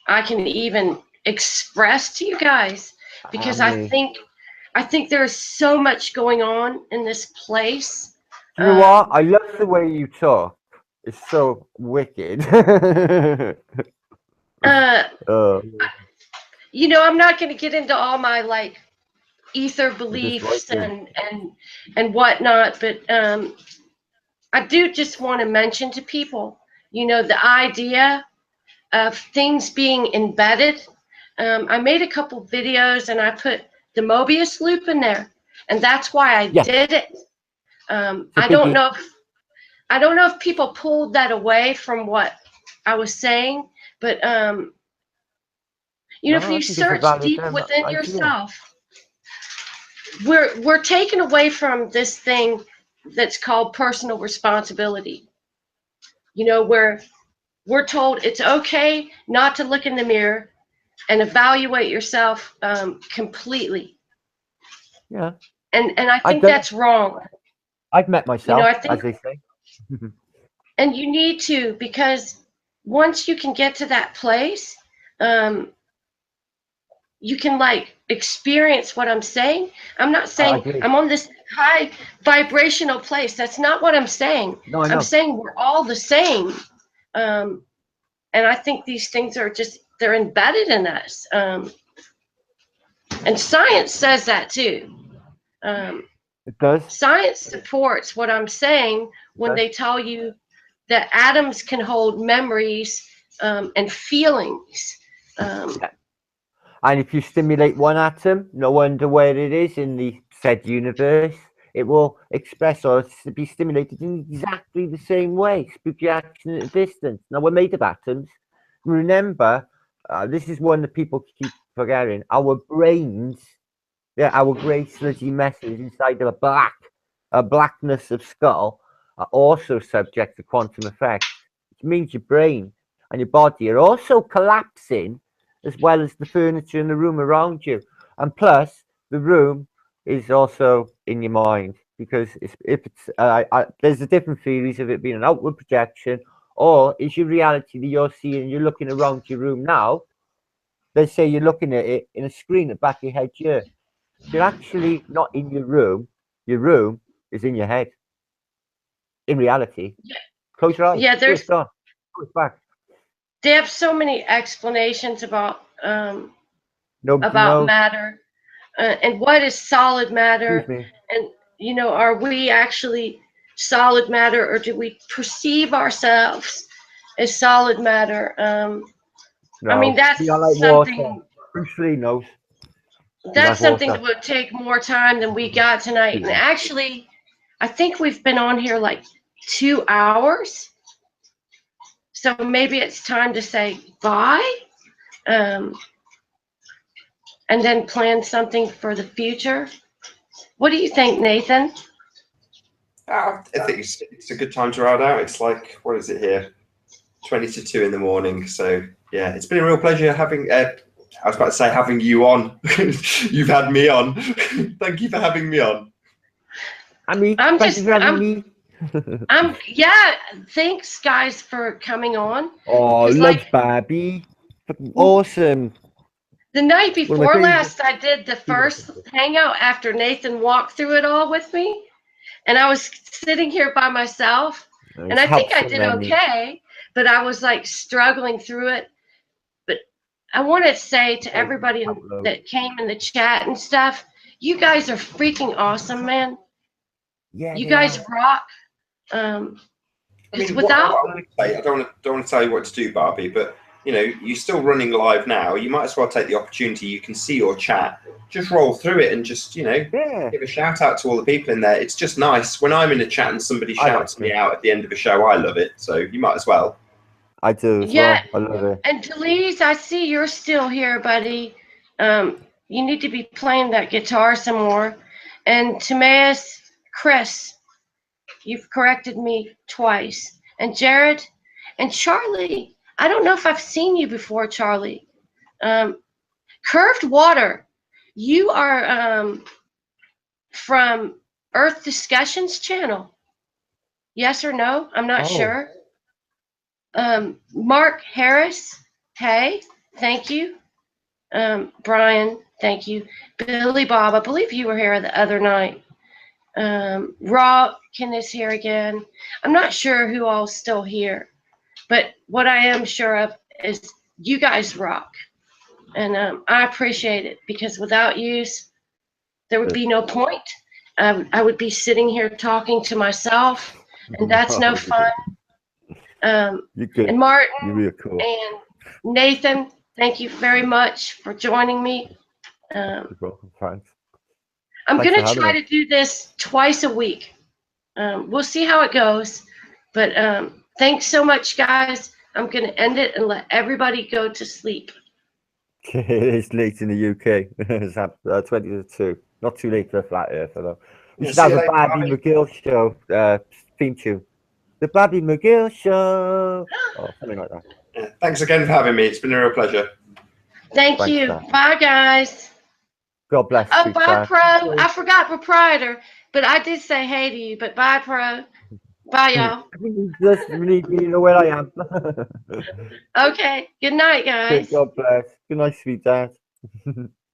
I can even express to you guys, because I think there's so much going on in this place. Do you know what? I love the way you talk. It's so wicked. I'm not going to get into all my like ether beliefs and whatnot, but I do just want to mention to people, the idea of things being embedded. I made a couple videos and I put the Mobius loop in there, and that's why I did it. I don't know if people pulled that away from what I was saying, but if you search deep within yourself, we're taken away from this thing that's called personal responsibility. Where we're told it's okay not to look in the mirror. and evaluate yourself completely. Yeah. And I think that's wrong. I've met myself, I think, as they say. and you need to, because once you can get to that place, you can like experience what I'm saying. I'm not saying I'm on this high vibrational place. That's not what I'm saying. No, I know. I'm saying we're all the same. And I think these things are they're embedded in us. And science says that too. It does. Science supports what I'm saying when they tell you that atoms can hold memories and feelings. And if you stimulate one atom, no wonder where it is in the said universe, it will express or be stimulated in exactly the same way. Spooky action at a distance. Now, we're made of atoms. Remember, this is one that people keep forgetting. Our brains, our grey sludgy messes inside of a blackness of skull are also subject to quantum effects, which means your brain and your body are also collapsing, as well as the furniture in the room around you. And plus, the room is also in your mind, because there's a different theories of it being an outward projection, or is your reality that you're seeing, you're looking around your room now. Let's say you're looking at it in a screen at the back of your head here. You're actually not in your room is in your head. In reality. Close your eyes. Yeah, there's back. They have so many explanations about knows. Matter and what is solid matter, and are we actually solid matter, or do we perceive ourselves as solid matter? No, I mean, that's something. Bruce Lee knows. That's something that would take more time than we got tonight. And actually, I think we've been on here like 2 hours. So maybe it's time to say bye, and then plan something for the future. What do you think, Nathan? I think it's a good time to ride out. It's like, what is it here? 20 to 2 in the morning. So yeah, it's been a real pleasure having. I was about to say having you on. You've had me on. Thank you for having me on. Thanks guys for coming on. Oh, loves Barbi. Awesome. The night before last, I did the first hangout after Nathan walked through it all with me, and I was sitting here by myself, and I think I did okay, but I was like struggling through it. But I want to say to everybody that came in the chat and stuff, you guys are freaking awesome, man. Yeah, you guys rock. I mean, without I don't want to tell you what to do, Barbi, but you're still running live now. You might as well take the opportunity. You can see your chat. Just roll through it and just give a shout out to all the people in there. It's just nice when I'm in a chat and somebody shouts me out at the end of a show. I love it. So you might as well. I do as well. I love it. And Delise, I see you're still here, buddy. You need to be playing that guitar some more. And Timaeus, Chris, you've corrected me twice. And Jared and Charlie. I don't know if I've seen you before, Charlie. Curved Water, you are from Earth Discussions channel. Yes or no? I'm not sure. Mark Harris, hey, thank you. Brian, thank you. Billy Bob, I believe you were here the other night. Rawkin is here again. I'm not sure who all's still here. But what I am sure of is you guys rock. And I appreciate it, because without you, there would be no point. I would be sitting here talking to myself, and that's no fun. And Martin and Nathan, thank you very much for joining me. I'm going to try to do this twice a week. We'll see how it goes. But thanks so much, guys. I'm going to end it and let everybody go to sleep. It's late in the UK. It's 20 to 2. Not too late for a flat earther, though. We should have a Barbi Mcgill show theme tune. The Barbi Mcgill show. Or something like that. Yeah, thanks again for having me. It's been a real pleasure. Thank Thanks, you. Dad. Bye, guys. God bless Oh, you, bye, Dad. Pro. I forgot proprietor, but I did say hey to you. But bye, Pro. Bye, y'all. Just need me to know where I am. Okay. Good night, guys. God bless. Good night, sweet Dad.